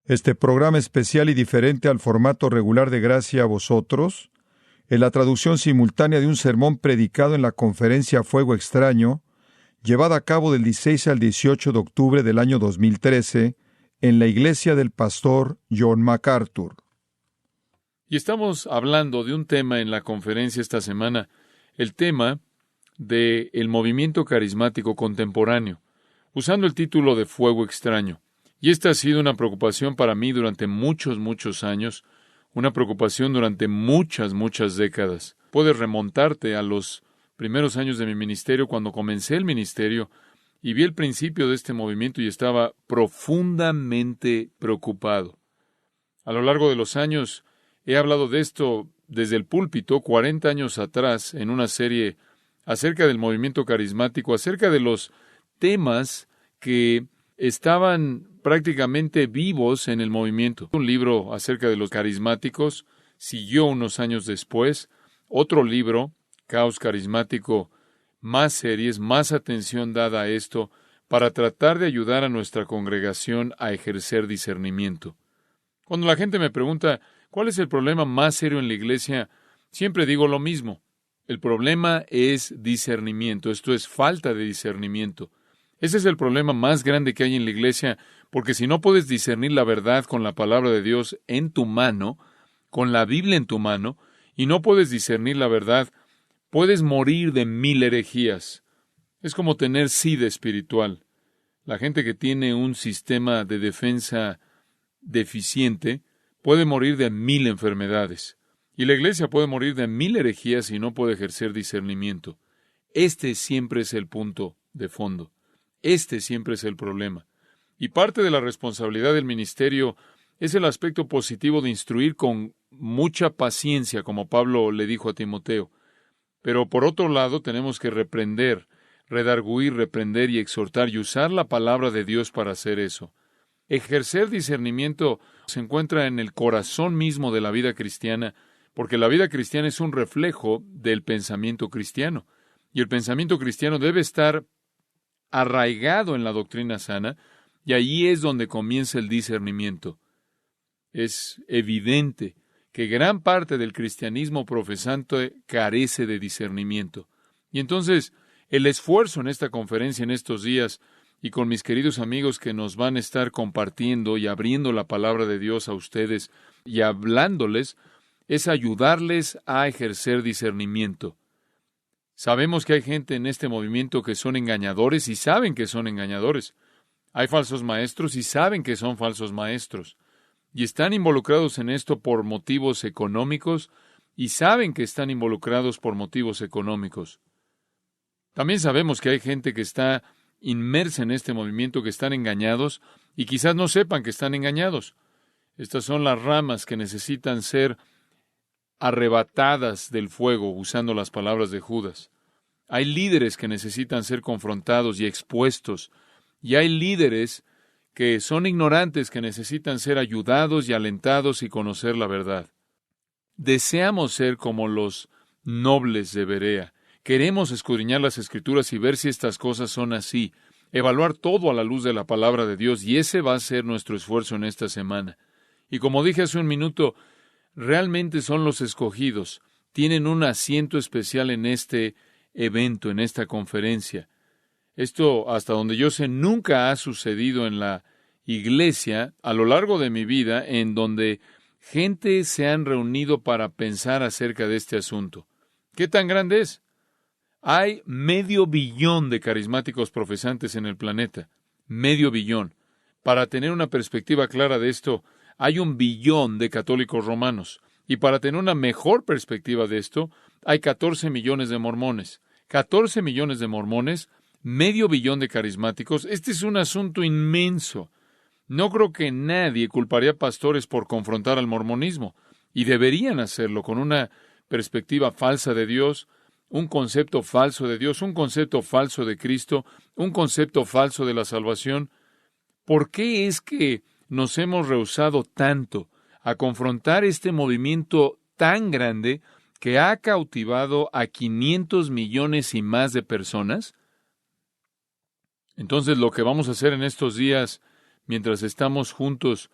Este programa especial y diferente al formato regular de Gracia a Vosotros, en la traducción simultánea de un sermón predicado en la conferencia Fuego Extraño, llevada a cabo del 16 al 18 de octubre del año 2013, en la iglesia del pastor John MacArthur. Y estamos hablando de un tema en la conferencia esta semana, el tema del movimiento carismático contemporáneo, usando el título de Fuego Extraño. Y esta ha sido una preocupación para mí durante muchos años, una preocupación durante muchas décadas. Puedes remontarte a los primeros años de mi ministerio, cuando comencé el ministerio, y vi el principio de este movimiento y estaba profundamente preocupado. A lo largo de los años, he hablado de esto desde el púlpito 40 años atrás en una serie acerca del movimiento carismático, acerca de los temas que estaban prácticamente vivos en el movimiento. Un libro acerca de los carismáticos siguió unos años después. Otro libro, Caos Carismático, más series, más atención dada a esto, para tratar de ayudar a nuestra congregación a ejercer discernimiento. Cuando la gente me pregunta, ¿cuál es el problema más serio en la iglesia? Siempre digo lo mismo. El problema es discernimiento, esto es falta de discernimiento. Ese es el problema más grande que hay en la iglesia, porque si no puedes discernir la verdad con la palabra de Dios en tu mano, con la Biblia en tu mano, y no puedes discernir la verdad, puedes morir de 1000 herejías. Es como tener sida espiritual. La gente que tiene un sistema de defensa deficiente puede morir de 1000 enfermedades. Y la iglesia puede morir de 1000 herejías si no puede ejercer discernimiento. Este siempre es el punto de fondo. Este siempre es el problema. Y parte de la responsabilidad del ministerio es el aspecto positivo de instruir con mucha paciencia, como Pablo le dijo a Timoteo. Pero por otro lado tenemos que reprender, redarguir, reprender y exhortar y usar la palabra de Dios para hacer eso. Ejercer discernimiento se encuentra en el corazón mismo de la vida cristiana, porque la vida cristiana es un reflejo del pensamiento cristiano. Y el pensamiento cristiano debe estar arraigado en la doctrina sana, y allí es donde comienza el discernimiento. Es evidente que gran parte del cristianismo profesante carece de discernimiento. Y entonces, el esfuerzo en esta conferencia en estos días, y con mis queridos amigos que nos van a estar compartiendo y abriendo la palabra de Dios a ustedes y hablándoles, es ayudarles a ejercer discernimiento. Sabemos que hay gente en este movimiento que son engañadores y saben que son engañadores. Hay falsos maestros y saben que son falsos maestros. Y están involucrados en esto por motivos económicos y saben que están involucrados por motivos económicos. También sabemos que hay gente que está inmersa en este movimiento, que están engañados y quizás no sepan que están engañados. Estas son las ramas que necesitan ser arrebatadas del fuego, usando las palabras de Judas. Hay líderes que necesitan ser confrontados y expuestos, y hay líderes que son ignorantes, que necesitan ser ayudados y alentados y conocer la verdad. Deseamos ser como los nobles de Berea. Queremos escudriñar las Escrituras y ver si estas cosas son así, evaluar todo a la luz de la palabra de Dios, y ese va a ser nuestro esfuerzo en esta semana. Y como dije hace un minuto, realmente son los escogidos, tienen un asiento especial en este evento, en esta conferencia. Esto, hasta donde yo sé, nunca ha sucedido en la iglesia a lo largo de mi vida, en donde gente se han reunido para pensar acerca de este asunto. ¿Qué tan grande es? Hay 500 millones de carismáticos profesantes en el planeta. 500 millones. Para tener una perspectiva clara de esto, hay 1 billón de católicos romanos. Y para tener una mejor perspectiva de esto, hay 14 millones de mormones. 14 millones de mormones, 500 millones de carismáticos. Este es un asunto inmenso. No creo que nadie culparía a pastores por confrontar al mormonismo. Y deberían hacerlo con una perspectiva falsa de Dios, un concepto falso de Dios, un concepto falso de Cristo, un concepto falso de la salvación. ¿Por qué es que nos hemos rehusado tanto a confrontar este movimiento tan grande que ha cautivado a 500 millones y más de personas? Entonces, lo que vamos a hacer en estos días, mientras estamos juntos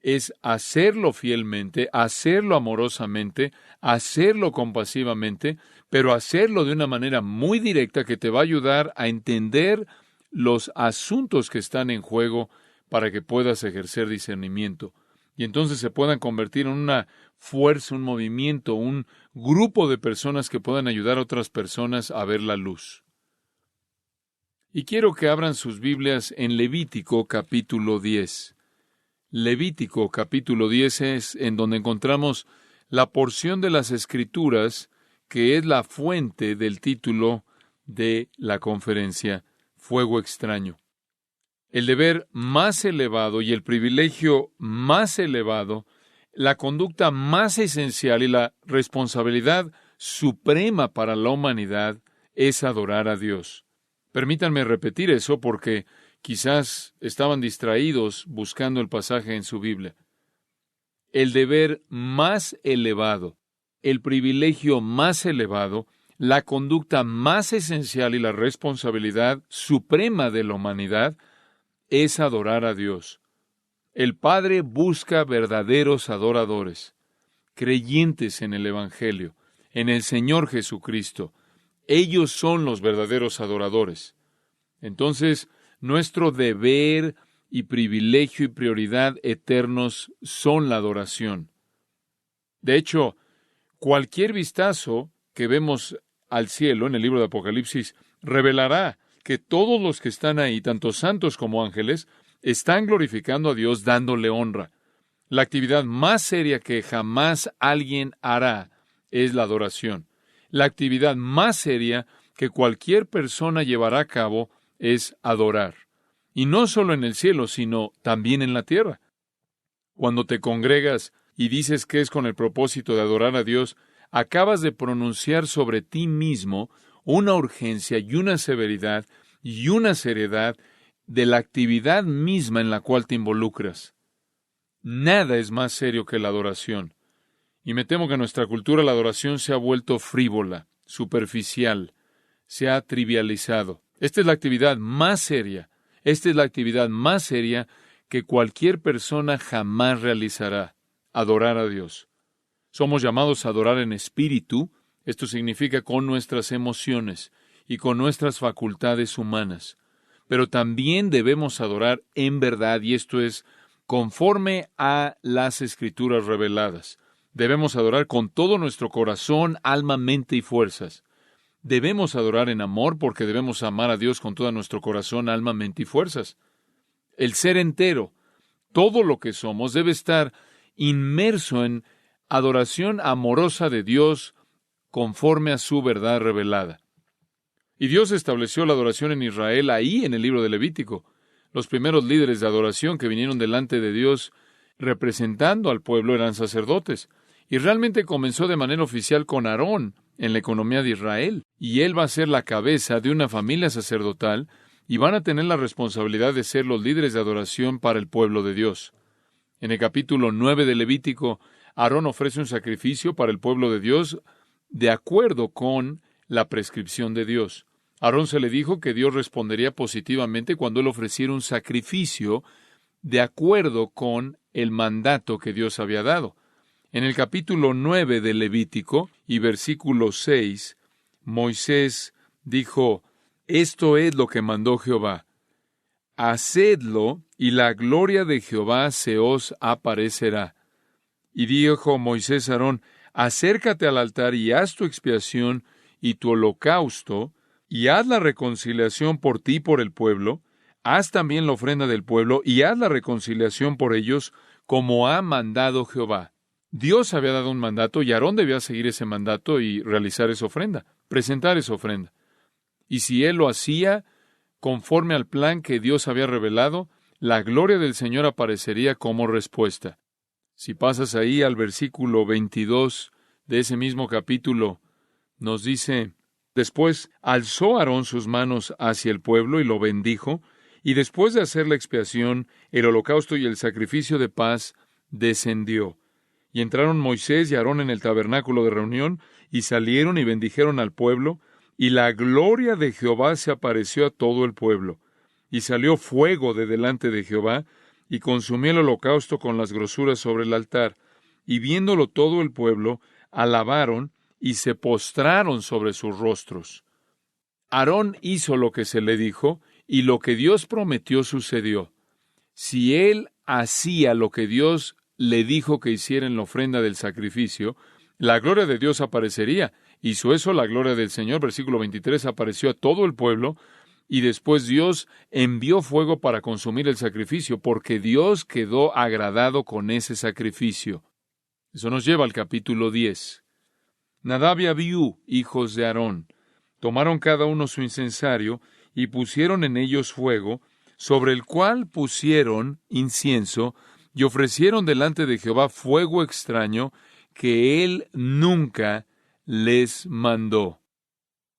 es hacerlo fielmente, hacerlo amorosamente, hacerlo compasivamente, pero hacerlo de una manera muy directa que te va a ayudar a entender los asuntos que están en juego para que puedas ejercer discernimiento. Y entonces se puedan convertir en una fuerza, un movimiento, un grupo de personas que puedan ayudar a otras personas a ver la luz. Y quiero que abran sus Biblias en Levítico capítulo 10. Levítico capítulo 10 es en donde encontramos la porción de las Escrituras que es la fuente del título de la conferencia, Fuego Extraño. El deber más elevado y el privilegio más elevado, la conducta más esencial y la responsabilidad suprema para la humanidad es adorar a Dios. Permítanme repetir eso porque quizás estaban distraídos buscando el pasaje en su Biblia. El deber más elevado, el privilegio más elevado, la conducta más esencial y la responsabilidad suprema de la humanidad es adorar a Dios. El Padre busca verdaderos adoradores, creyentes en el Evangelio, en el Señor Jesucristo. Ellos son los verdaderos adoradores. Entonces, nuestro deber y privilegio y prioridad eternos son la adoración. De hecho, cualquier vistazo que vemos al cielo en el libro de Apocalipsis revelará que todos los que están ahí, tanto santos como ángeles, están glorificando a Dios dándole honra. La actividad más seria que jamás alguien hará es la adoración. La actividad más seria que cualquier persona llevará a cabo es adorar. Y no solo en el cielo, sino también en la tierra. Cuando te congregas y dices que es con el propósito de adorar a Dios, acabas de pronunciar sobre ti mismo una urgencia y una severidad y una seriedad de la actividad misma en la cual te involucras. Nada es más serio que la adoración. Y me temo que en nuestra cultura la adoración se ha vuelto frívola, superficial, se ha trivializado. Esta es la actividad más seria. Esta es la actividad más seria que cualquier persona jamás realizará, adorar a Dios. Somos llamados a adorar en espíritu, esto significa con nuestras emociones y con nuestras facultades humanas. Pero también debemos adorar en verdad, y esto es conforme a las Escrituras reveladas. Debemos adorar con todo nuestro corazón, alma, mente y fuerzas. Debemos adorar en amor porque debemos amar a Dios con todo nuestro corazón, alma, mente y fuerzas. El ser entero, todo lo que somos, debe estar inmerso en adoración amorosa de Dios conforme a su verdad revelada. Y Dios estableció la adoración en Israel ahí en el libro de Levítico. Los primeros líderes de adoración que vinieron delante de Dios representando al pueblo eran sacerdotes. Y realmente comenzó de manera oficial con Aarón en la economía de Israel. Y él va a ser la cabeza de una familia sacerdotal y van a tener la responsabilidad de ser los líderes de adoración para el pueblo de Dios. En el capítulo 9 de Levítico, Aarón ofrece un sacrificio para el pueblo de Dios de acuerdo con la prescripción de Dios. A Aarón se le dijo que Dios respondería positivamente cuando él ofreciera un sacrificio de acuerdo con el mandato que Dios había dado. En el capítulo 9 de Levítico y versículo 6, Moisés dijo, esto es lo que mandó Jehová. Hacedlo, y la gloria de Jehová se os aparecerá. Y dijo Moisés a Aarón, acércate al altar y haz tu expiación y tu holocausto, y haz la reconciliación por ti y por el pueblo, haz también la ofrenda del pueblo, y haz la reconciliación por ellos, como ha mandado Jehová. Dios había dado un mandato, y Aarón debía seguir ese mandato y realizar esa ofrenda, presentar esa ofrenda. Y si él lo hacía conforme al plan que Dios había revelado, la gloria del Señor aparecería como respuesta. Si pasas ahí al versículo 22 de ese mismo capítulo, nos dice, después alzó Aarón sus manos hacia el pueblo y lo bendijo, y después de hacer la expiación, el holocausto y el sacrificio de paz, descendió. Y entraron Moisés y Aarón en el tabernáculo de reunión, y salieron y bendijeron al pueblo, y la gloria de Jehová se apareció a todo el pueblo. Y salió fuego de delante de Jehová, y consumió el holocausto con las grosuras sobre el altar. Y viéndolo todo el pueblo, alabaron y se postraron sobre sus rostros. Aarón hizo lo que se le dijo, y lo que Dios prometió sucedió. Si él hacía lo que Dios le dijo que hiciera en la ofrenda del sacrificio, la gloria de Dios aparecería. Hizo eso la gloria del Señor. Versículo 23, apareció a todo el pueblo, y después Dios envió fuego para consumir el sacrificio, porque Dios quedó agradado con ese sacrificio. Eso nos lleva al capítulo 10. Nadab y Abiú, hijos de Aarón, tomaron cada uno su incensario y pusieron en ellos fuego, sobre el cual pusieron incienso, y ofrecieron delante de Jehová fuego extraño que él nunca les mandó.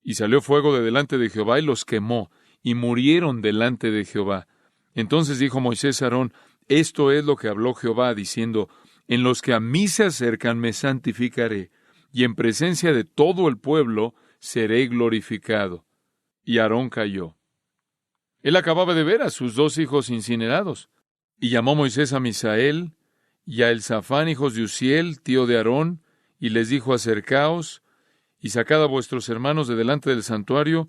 Y salió fuego de delante de Jehová y los quemó, y murieron delante de Jehová. Entonces dijo Moisés a Aarón: esto es lo que habló Jehová, diciendo: en los que a mí se acercan me santificaré, y en presencia de todo el pueblo seré glorificado. Y Aarón cayó. Él acababa de ver a sus 2 hijos incinerados. Y llamó Moisés a Misael y a Elzafán, hijos de Uziel, tío de Aarón, y les dijo: acercaos y sacad a vuestros hermanos de delante del santuario,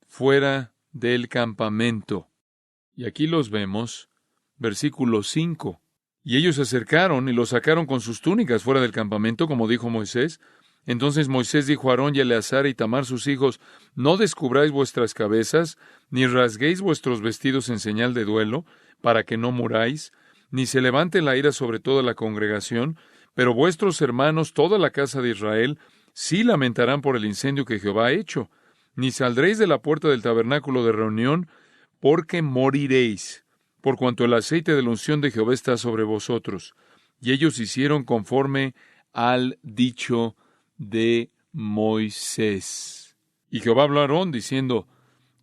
fuera del campamento. Y aquí los vemos, versículo 5. Y ellos se acercaron y los sacaron con sus túnicas fuera del campamento, como dijo Moisés. Entonces Moisés dijo a Aarón y a Eleazar y Tamar sus hijos: no descubráis vuestras cabezas, ni rasguéis vuestros vestidos en señal de duelo, para que no muráis, ni se levante la ira sobre toda la congregación, pero vuestros hermanos, toda la casa de Israel, sí lamentarán por el incendio que Jehová ha hecho. Ni saldréis de la puerta del tabernáculo de reunión, porque moriréis, por cuanto el aceite de la unción de Jehová está sobre vosotros. Y ellos hicieron conforme al dicho de Moisés. Y Jehová habló a Aarón diciendo: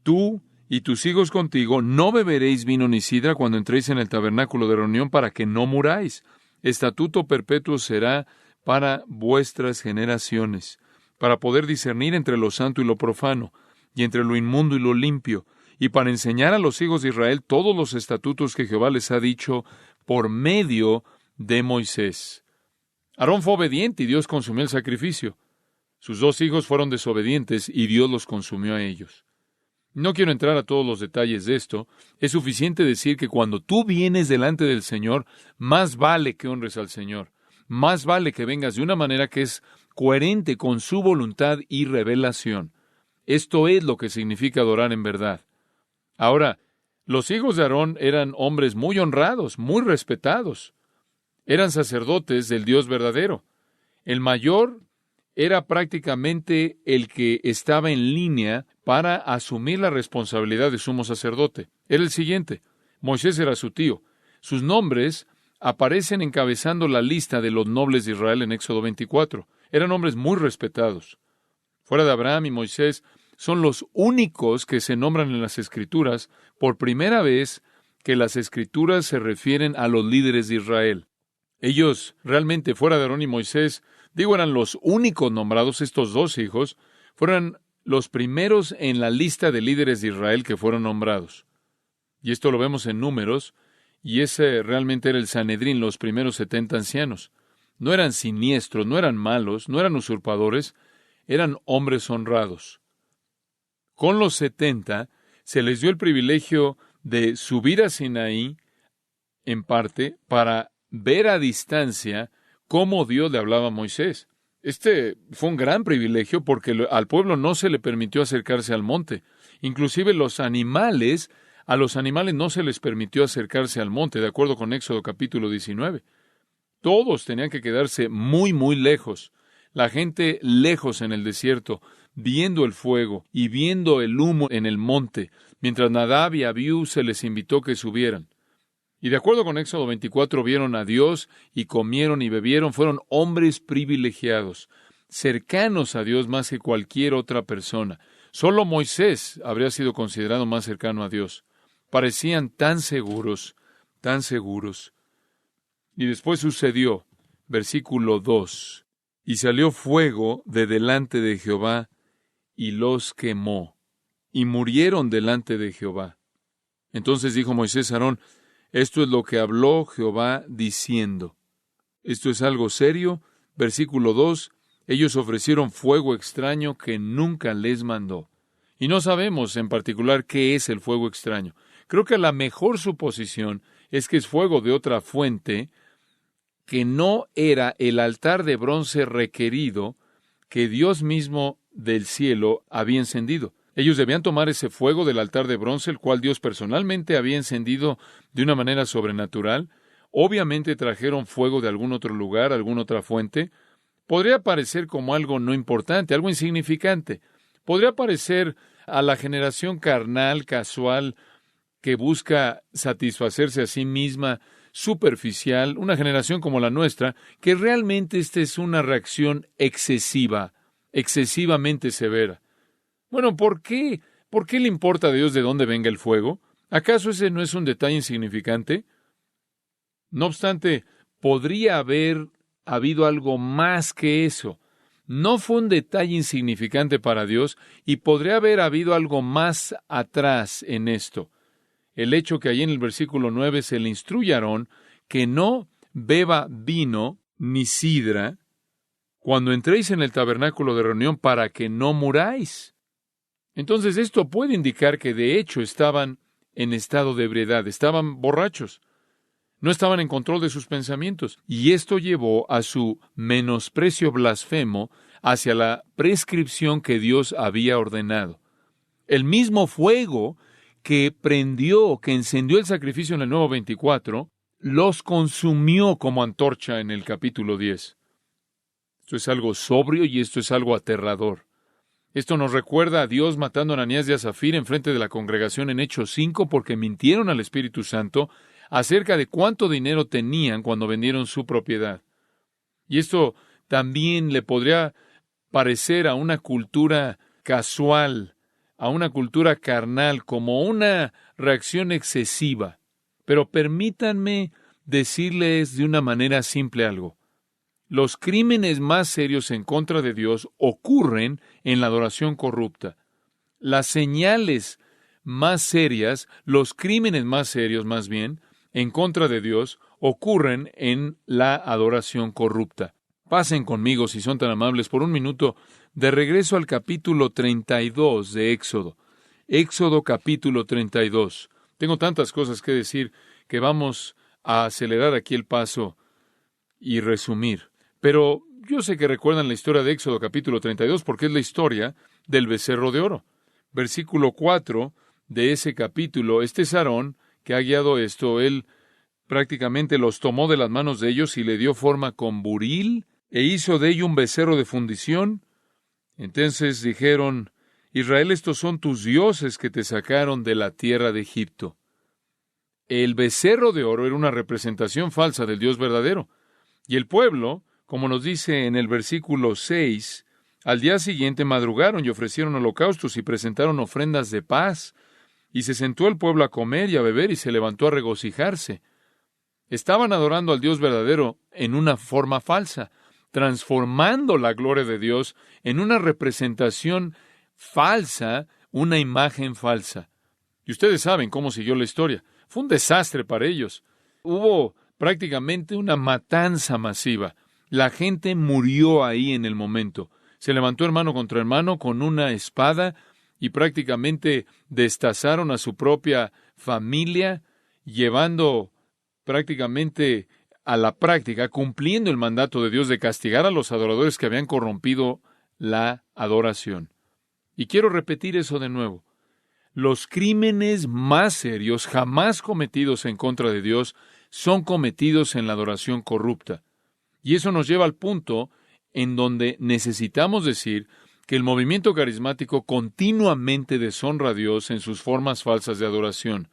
tú y tus hijos contigo no beberéis vino ni sidra cuando entréis en el tabernáculo de reunión, para que no muráis. Estatuto perpetuo será para vuestras generaciones, para poder discernir entre lo santo y lo profano, y entre lo inmundo y lo limpio, y para enseñar a los hijos de Israel todos los estatutos que Jehová les ha dicho por medio de Moisés. Aarón fue obediente y Dios consumió el sacrificio. Sus 2 hijos fueron desobedientes y Dios los consumió a ellos. No quiero entrar a todos los detalles de esto. Es suficiente decir que cuando tú vienes delante del Señor, más vale que honres al Señor. Más vale que vengas de una manera que es coherente con su voluntad y revelación. Esto es lo que significa adorar en verdad. Ahora, los hijos de Aarón eran hombres muy honrados, muy respetados. Eran sacerdotes del Dios verdadero. El mayor era prácticamente el que estaba en línea para asumir la responsabilidad de sumo sacerdote. Era el siguiente: Moisés era su tío. Sus nombres aparecen encabezando la lista de los nobles de Israel en Éxodo 24. Eran hombres muy respetados. Fuera de Abraham y Moisés, son los únicos que se nombran en las Escrituras por primera vez que las Escrituras se refieren a los líderes de Israel. Ellos, realmente, fuera de Aarón y Moisés, eran los únicos nombrados. Estos 2 hijos fueron los primeros en la lista de líderes de Israel que fueron nombrados. Y esto lo vemos en Números, y ese realmente era el Sanedrín, los primeros 70 ancianos. No eran siniestros, no eran malos, no eran usurpadores, eran hombres honrados. Con los 70 se les dio el privilegio de subir a Sinaí, en parte, para ver a distancia cómo Dios le hablaba a Moisés. Este fue un gran privilegio porque al pueblo no se le permitió acercarse al monte. Inclusive a los animales no se les permitió acercarse al monte, de acuerdo con Éxodo capítulo 19. Todos tenían que quedarse muy, muy lejos. La gente lejos en el desierto, viendo el fuego y viendo el humo en el monte, mientras Nadab y Abiú se les invitó que subieran. Y de acuerdo con Éxodo 24, vieron a Dios y comieron y bebieron. Fueron hombres privilegiados, cercanos a Dios más que cualquier otra persona. Solo Moisés habría sido considerado más cercano a Dios. Parecían tan seguros, tan seguros. Y después sucedió, versículo 2, y salió fuego de delante de Jehová, y los quemó, y murieron delante de Jehová. Entonces dijo Moisés a Aarón: Esto es lo que habló Jehová diciendo. Esto es algo serio. Versículo 2. Ellos ofrecieron fuego extraño que nunca les mandó. Y no sabemos en particular qué es el fuego extraño. Creo que la mejor suposición es que es fuego de otra fuente que no era el altar de bronce requerido que Dios mismo del cielo había encendido. Ellos debían tomar ese fuego del altar de bronce, el cual Dios personalmente había encendido de una manera sobrenatural. Obviamente trajeron fuego de algún otro lugar, alguna otra fuente. Podría parecer como algo no importante, algo insignificante. Podría parecer a la generación carnal, casual, que busca satisfacerse a sí misma, superficial, una generación como la nuestra, que realmente esta es una reacción excesiva, excesivamente severa. Bueno, ¿por qué? ¿Por qué le importa a Dios de dónde venga el fuego? ¿Acaso ese no es un detalle insignificante? No obstante, podría haber habido algo más que eso. No fue un detalle insignificante para Dios y podría haber habido algo más atrás en esto. El hecho que allí en el versículo 9 se le instruye a Aarón que no beba vino ni sidra cuando entréis en el tabernáculo de reunión para que no muráis. Entonces esto puede indicar que de hecho estaban en estado de ebriedad, estaban borrachos, no estaban en control de sus pensamientos, y esto llevó a su menosprecio blasfemo hacia la prescripción que Dios había ordenado. El mismo fuego que prendió, que encendió el sacrificio en el Nuevo 24, los consumió como antorcha en el capítulo 10. Esto es algo sobrio y esto es algo aterrador. Esto nos recuerda a Dios matando a Ananías y a Zafira en frente de la congregación en Hechos 5 porque mintieron al Espíritu Santo acerca de cuánto dinero tenían cuando vendieron su propiedad. Y esto también le podría parecer a una cultura casual, a una cultura carnal, como una reacción excesiva. Pero permítanme decirles de una manera simple algo. Los crímenes más serios en contra de Dios ocurren en la adoración corrupta. Las señales más serias, los crímenes más serios más bien, en contra de Dios, ocurren en la adoración corrupta. Pasen conmigo, si son tan amables, por un minuto, de regreso al capítulo 32 de Éxodo. Éxodo capítulo 32. Tengo tantas cosas que decir que vamos a acelerar aquí el paso y resumir. Pero yo sé que recuerdan la historia de Éxodo capítulo 32 porque es la historia del becerro de oro. Versículo 4 de ese capítulo, este es Aarón que ha guiado esto. Él prácticamente los tomó de las manos de ellos y le dio forma con buril e hizo de ello un becerro de fundición. Entonces dijeron: Israel, estos son tus dioses que te sacaron de la tierra de Egipto. El becerro de oro era una representación falsa del Dios verdadero. Y el pueblo, como nos dice en el versículo 6, al día siguiente madrugaron y ofrecieron holocaustos y presentaron ofrendas de paz. Y se sentó el pueblo a comer y a beber y se levantó a regocijarse. Estaban adorando al Dios verdadero en una forma falsa, transformando la gloria de Dios en una representación falsa, una imagen falsa. Y ustedes saben cómo siguió la historia. Fue un desastre para ellos. Hubo prácticamente una matanza masiva. La gente murió ahí en el momento. Se levantó hermano contra hermano con una espada y prácticamente destazaron a su propia familia, llevando prácticamente a la práctica, cumpliendo el mandato de Dios de castigar a los adoradores que habían corrompido la adoración. Y quiero repetir eso de nuevo. Los crímenes más serios jamás cometidos en contra de Dios son cometidos en la adoración corrupta. Y eso nos lleva al punto en donde necesitamos decir que el movimiento carismático continuamente deshonra a Dios en sus formas falsas de adoración.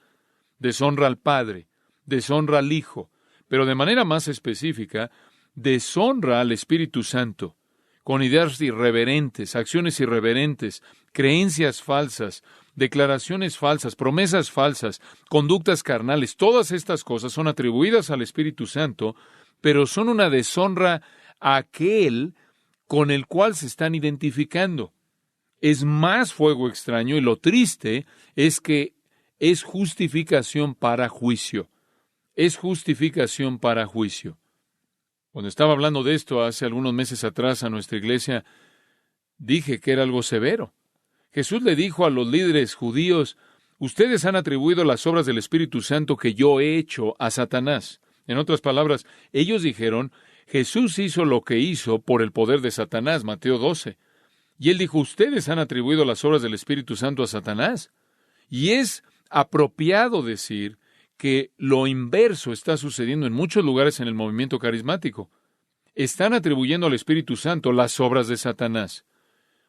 Deshonra al Padre, deshonra al Hijo, pero de manera más específica, deshonra al Espíritu Santo, con ideas irreverentes, acciones irreverentes, creencias falsas, declaraciones falsas, promesas falsas, conductas carnales. Todas estas cosas son atribuidas al Espíritu Santo, pero son una deshonra a aquel con el cual se están identificando. Es más fuego extraño y lo triste es que es justificación para juicio. es justificación para juicio. Cuando estaba hablando de esto hace algunos meses atrás a nuestra iglesia, dije que era algo severo. Jesús le dijo a los líderes judíos: ustedes han atribuido las obras del Espíritu Santo que yo he hecho a Satanás. En otras palabras, ellos dijeron: Jesús hizo lo que hizo por el poder de Satanás, Mateo 12. Y él dijo: ustedes han atribuido las obras del Espíritu Santo a Satanás. Y es apropiado decir que lo inverso está sucediendo en muchos lugares en el movimiento carismático. Están atribuyendo al Espíritu Santo las obras de Satanás.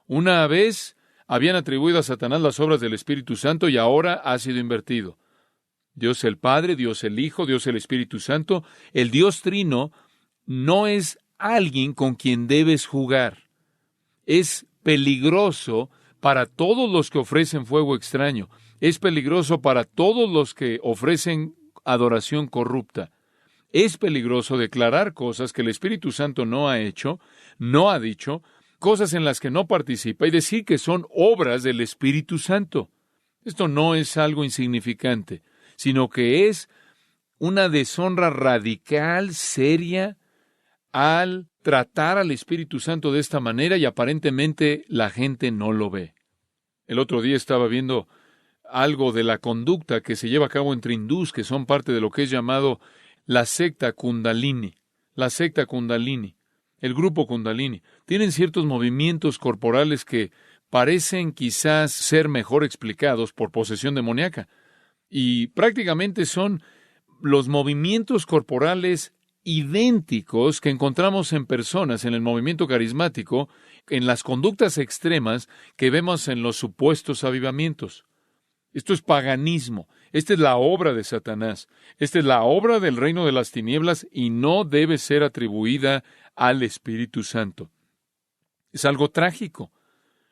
Una vez habían atribuido a Satanás las obras del Espíritu Santo y ahora ha sido invertido. Dios el Padre, Dios el Hijo, Dios el Espíritu Santo, el Dios Trino, no es alguien con quien debes jugar. Es peligroso para todos los que ofrecen fuego extraño. Es peligroso para todos los que ofrecen adoración corrupta. Es peligroso declarar cosas que el Espíritu Santo no ha hecho, no ha dicho, cosas en las que no participa y decir que son obras del Espíritu Santo. Esto no es algo insignificante, sino que es una deshonra radical, seria, al tratar al Espíritu Santo de esta manera y aparentemente la gente no lo ve. El otro día estaba viendo algo de la conducta que se lleva a cabo entre hindús que son parte de lo que es llamado la secta Kundalini. La secta Kundalini, el grupo Kundalini, tienen ciertos movimientos corporales que parecen quizás ser mejor explicados por posesión demoníaca. Y prácticamente son los movimientos corporales idénticos que encontramos en personas en el movimiento carismático, en las conductas extremas que vemos en los supuestos avivamientos. Esto es paganismo. Esta es la obra de Satanás. Esta es la obra del reino de las tinieblas y no debe ser atribuida al Espíritu Santo. Es algo trágico.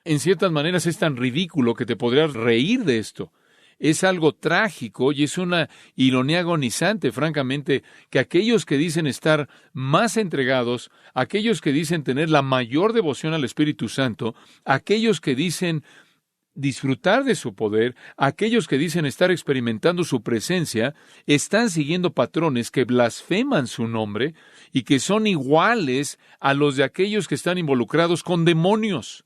En ciertas maneras es tan ridículo que te podrías reír de esto. Es algo trágico y es una ironía agonizante, francamente, que aquellos que dicen estar más entregados, aquellos que dicen tener la mayor devoción al Espíritu Santo, aquellos que dicen disfrutar de su poder, aquellos que dicen estar experimentando su presencia, están siguiendo patrones que blasfeman su nombre y que son iguales a los de aquellos que están involucrados con demonios.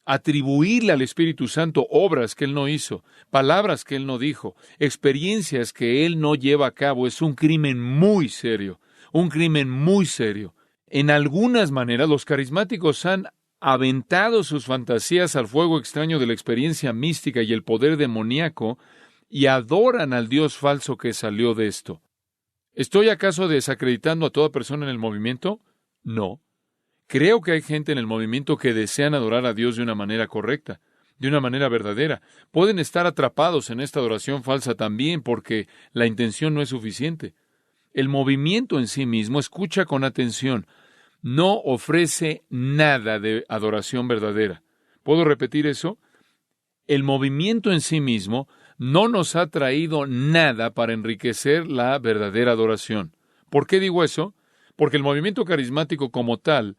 Atribuirle al Espíritu Santo obras que Él no hizo, palabras que Él no dijo, experiencias que Él no lleva a cabo, es un crimen muy serio, un crimen muy serio. En algunas maneras, los carismáticos han aventado sus fantasías al fuego extraño de la experiencia mística y el poder demoníaco y adoran al Dios falso que salió de esto. ¿Estoy acaso desacreditando a toda persona en el movimiento? No. Creo que hay gente en el movimiento que desean adorar a Dios de una manera correcta, de una manera verdadera. Pueden estar atrapados en esta adoración falsa también porque la intención no es suficiente. El movimiento en sí mismo, escucha con atención, no ofrece nada de adoración verdadera. ¿Puedo repetir eso? El movimiento en sí mismo no nos ha traído nada para enriquecer la verdadera adoración. ¿Por qué digo eso? Porque el movimiento carismático como tal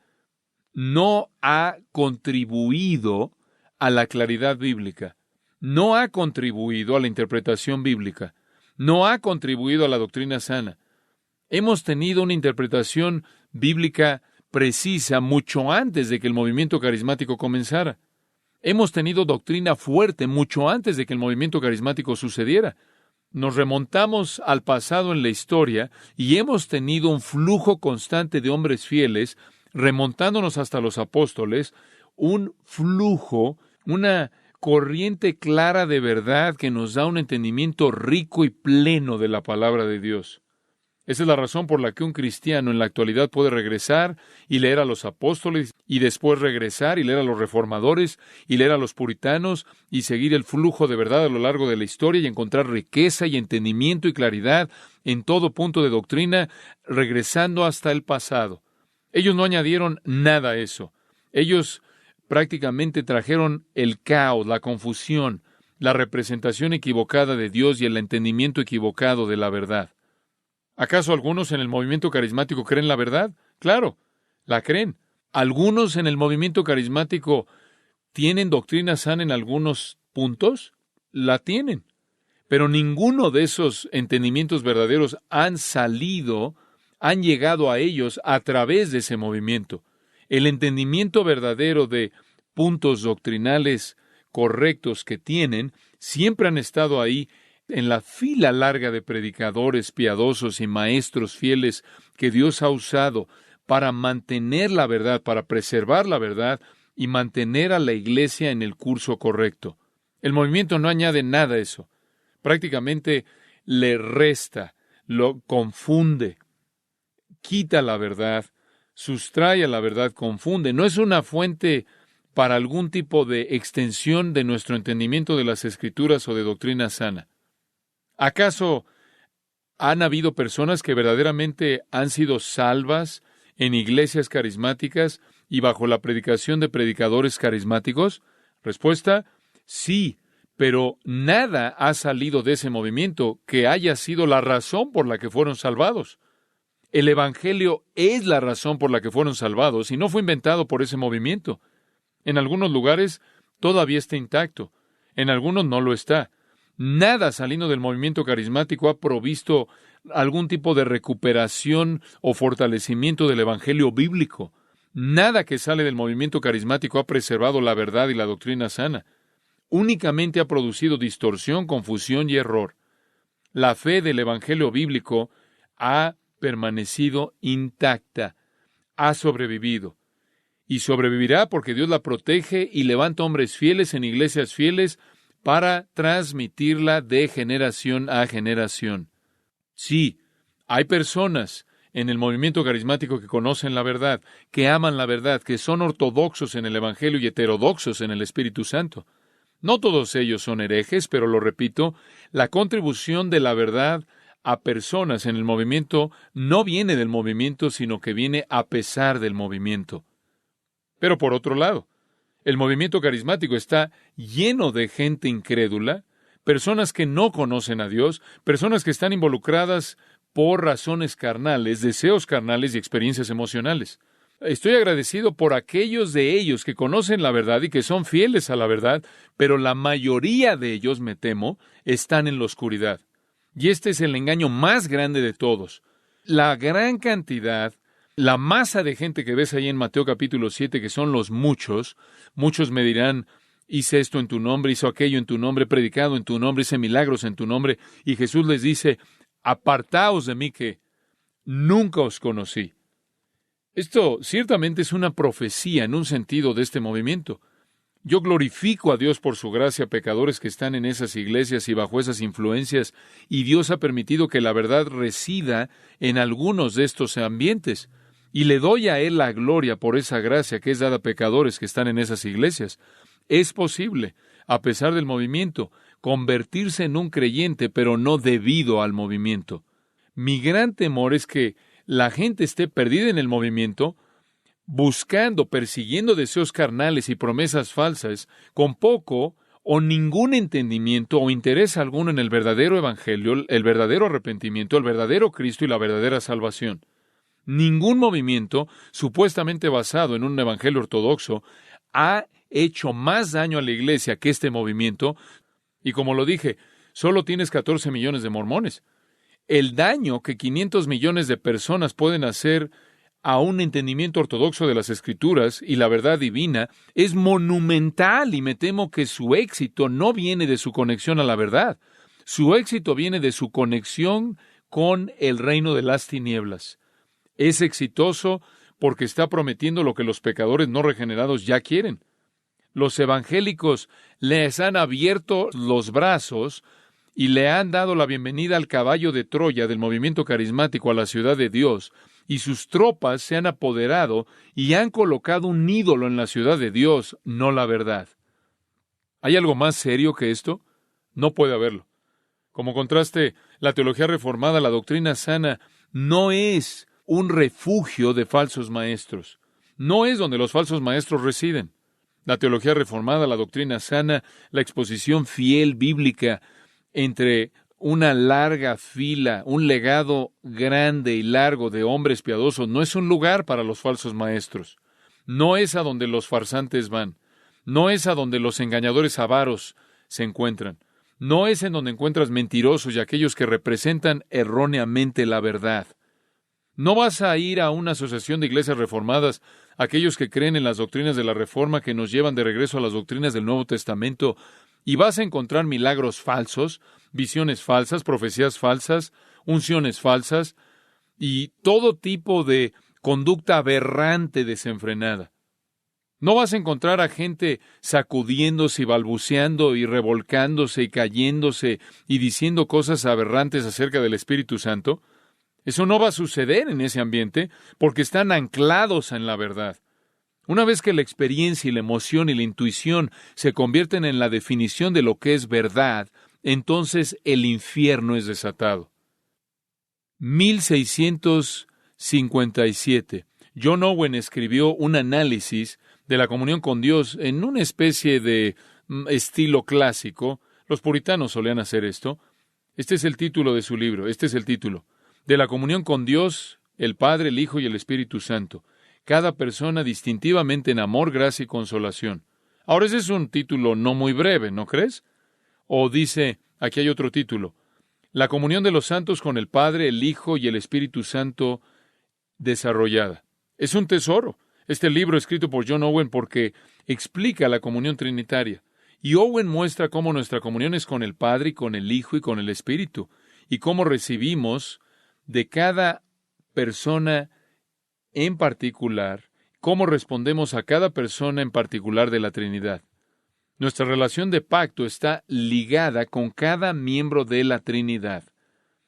no ha contribuido a la claridad bíblica, no ha contribuido a la interpretación bíblica, no ha contribuido a la doctrina sana. Hemos tenido una interpretación bíblica precisa mucho antes de que el movimiento carismático comenzara. Hemos tenido doctrina fuerte mucho antes de que el movimiento carismático sucediera. Nos remontamos al pasado en la historia y hemos tenido un flujo constante de hombres fieles, remontándonos hasta los apóstoles, un flujo, una corriente clara de verdad que nos da un entendimiento rico y pleno de la palabra de Dios. Esa es la razón por la que un cristiano en la actualidad puede regresar y leer a los apóstoles y después regresar y leer a los reformadores y leer a los puritanos y seguir el flujo de verdad a lo largo de la historia y encontrar riqueza y entendimiento y claridad en todo punto de doctrina, regresando hasta el pasado. Ellos no añadieron nada a eso. Ellos prácticamente trajeron el caos, la confusión, la representación equivocada de Dios y el entendimiento equivocado de la verdad. ¿Acaso algunos en el movimiento carismático creen la verdad? Claro, la creen. ¿Algunos en el movimiento carismático tienen doctrina sana en algunos puntos? La tienen. Pero ninguno de esos entendimientos verdaderos han llegado a ellos a través de ese movimiento. El entendimiento verdadero de puntos doctrinales correctos que tienen siempre han estado ahí en la fila larga de predicadores piadosos y maestros fieles que Dios ha usado para mantener la verdad, para preservar la verdad y mantener a la iglesia en el curso correcto. El movimiento no añade nada a eso. Prácticamente le resta, lo confunde, quita la verdad, sustrae a la verdad, confunde. No es una fuente para algún tipo de extensión de nuestro entendimiento de las Escrituras o de doctrina sana. ¿Acaso han habido personas que verdaderamente han sido salvas en iglesias carismáticas y bajo la predicación de predicadores carismáticos? Respuesta, sí, pero nada ha salido de ese movimiento que haya sido la razón por la que fueron salvados. El Evangelio es la razón por la que fueron salvados y no fue inventado por ese movimiento. En algunos lugares todavía está intacto, en algunos no lo está. Nada saliendo del movimiento carismático ha provisto algún tipo de recuperación o fortalecimiento del Evangelio bíblico. Nada que sale del movimiento carismático ha preservado la verdad y la doctrina sana. Únicamente ha producido distorsión, confusión y error. La fe del Evangelio bíblico ha permanecido intacta, ha sobrevivido. Y sobrevivirá porque Dios la protege y levanta hombres fieles en iglesias fieles para transmitirla de generación a generación. Sí, hay personas en el movimiento carismático que conocen la verdad, que aman la verdad, que son ortodoxos en el Evangelio y heterodoxos en el Espíritu Santo. No todos ellos son herejes, pero lo repito, la contribución de la verdad a personas en el movimiento no viene del movimiento, sino que viene a pesar del movimiento. Pero por otro lado, el movimiento carismático está lleno de gente incrédula, personas que no conocen a Dios, personas que están involucradas por razones carnales, deseos carnales y experiencias emocionales. Estoy agradecido por aquellos de ellos que conocen la verdad y que son fieles a la verdad, pero la mayoría de ellos, me temo, están en la oscuridad. Y este es el engaño más grande de todos. La gran cantidad, la masa de gente que ves ahí en Mateo capítulo 7, que son los muchos me dirán, hice esto en tu nombre, hizo aquello en tu nombre, predicado en tu nombre, hice milagros en tu nombre. Y Jesús les dice, apartaos de mí que nunca os conocí. Esto ciertamente es una profecía en un sentido de este movimiento. Yo glorifico a Dios por su gracia a pecadores que están en esas iglesias y bajo esas influencias, y Dios ha permitido que la verdad resida en algunos de estos ambientes, y le doy a Él la gloria por esa gracia que es dada a pecadores que están en esas iglesias. Es posible, a pesar del movimiento, convertirse en un creyente, pero no debido al movimiento. Mi gran temor es que la gente esté perdida en el movimiento, buscando, persiguiendo deseos carnales y promesas falsas, con poco o ningún entendimiento o interés alguno en el verdadero evangelio, el verdadero arrepentimiento, el verdadero Cristo y la verdadera salvación. Ningún movimiento, supuestamente basado en un evangelio ortodoxo, ha hecho más daño a la iglesia que este movimiento, y como lo dije, solo tienes 14 millones de mormones. El daño que 500 millones de personas pueden hacer a un entendimiento ortodoxo de las Escrituras y la verdad divina es monumental, y me temo que su éxito no viene de su conexión a la verdad. Su éxito viene de su conexión con el reino de las tinieblas. Es exitoso porque está prometiendo lo que los pecadores no regenerados ya quieren. Los evangélicos les han abierto los brazos y le han dado la bienvenida al caballo de Troya del movimiento carismático a la ciudad de Dios, y sus tropas se han apoderado y han colocado un ídolo en la ciudad de Dios, no la verdad. ¿Hay algo más serio que esto? No puede haberlo. Como contraste, la teología reformada, la doctrina sana, no es un refugio de falsos maestros. No es donde los falsos maestros residen. La teología reformada, la doctrina sana, la exposición fiel bíblica entre una larga fila, un legado grande y largo de hombres piadosos, no es un lugar para los falsos maestros. No es a donde los farsantes van. No es a donde los engañadores avaros se encuentran. No es en donde encuentras mentirosos y aquellos que representan erróneamente la verdad. No vas a ir a una asociación de iglesias reformadas, aquellos que creen en las doctrinas de la Reforma que nos llevan de regreso a las doctrinas del Nuevo Testamento, y vas a encontrar milagros falsos, visiones falsas, profecías falsas, unciones falsas, y todo tipo de conducta aberrante desenfrenada. No vas a encontrar a gente sacudiéndose y balbuceando y revolcándose y cayéndose y diciendo cosas aberrantes acerca del Espíritu Santo. Eso no va a suceder en ese ambiente porque están anclados en la verdad. Una vez que la experiencia y la emoción y la intuición se convierten en la definición de lo que es verdad, entonces el infierno es desatado. 1657. John Owen escribió un análisis de la comunión con Dios en una especie de estilo clásico. Los puritanos solían hacer esto. Este es el título de su libro. Este es el título. De la comunión con Dios, el Padre, el Hijo y el Espíritu Santo. Cada persona distintivamente en amor, gracia y consolación. Ahora, ese es un título no muy breve, ¿no crees? O dice, aquí hay otro título. La comunión de los santos con el Padre, el Hijo y el Espíritu Santo desarrollada. Es un tesoro. Este libro escrito por John Owen porque explica la comunión trinitaria. Y Owen muestra cómo nuestra comunión es con el Padre y con el Hijo y con el Espíritu. Y cómo recibimos de cada persona en particular, cómo respondemos a cada persona en particular de la Trinidad. Nuestra relación de pacto está ligada con cada miembro de la Trinidad.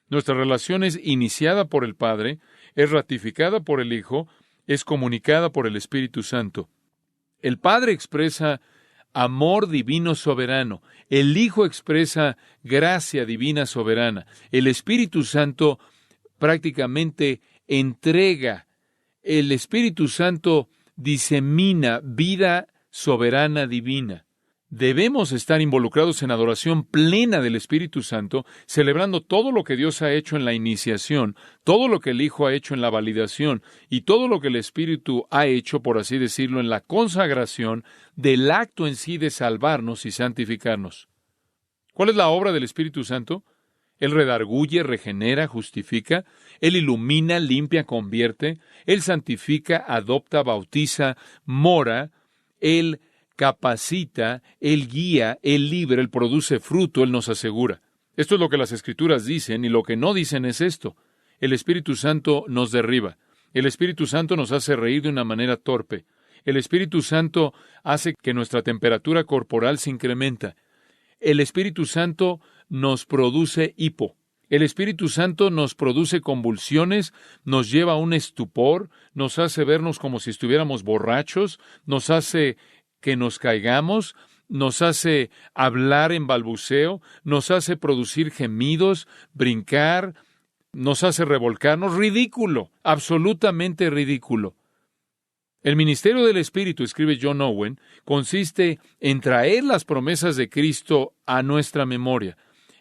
Nuestra relación es iniciada por el Padre, es ratificada por el Hijo, es comunicada por el Espíritu Santo. El Padre expresa amor divino soberano. El Hijo expresa gracia divina soberana. El Espíritu Santo prácticamente entrega. El Espíritu Santo disemina vida soberana divina. Debemos estar involucrados en adoración plena del Espíritu Santo, celebrando todo lo que Dios ha hecho en la iniciación, todo lo que el Hijo ha hecho en la validación y todo lo que el Espíritu ha hecho, por así decirlo, en la consagración del acto en sí de salvarnos y santificarnos. ¿Cuál es la obra del Espíritu Santo? Él redarguye, regenera, justifica, Él ilumina, limpia, convierte, Él santifica, adopta, bautiza, mora, Él capacita, Él guía, Él libra, Él produce fruto, Él nos asegura. Esto es lo que las Escrituras dicen, y lo que no dicen es esto. El Espíritu Santo nos derriba. El Espíritu Santo nos hace reír de una manera torpe. El Espíritu Santo hace que nuestra temperatura corporal se incrementa. El Espíritu Santo nos produce hipo. El Espíritu Santo nos produce convulsiones, nos lleva a un estupor, nos hace vernos como si estuviéramos borrachos, nos hace que nos caigamos, nos hace hablar en balbuceo, nos hace producir gemidos, brincar, nos hace revolcarnos. Ridículo, absolutamente ridículo. El ministerio del Espíritu, escribe John Owen, consiste en traer las promesas de Cristo a nuestra memoria,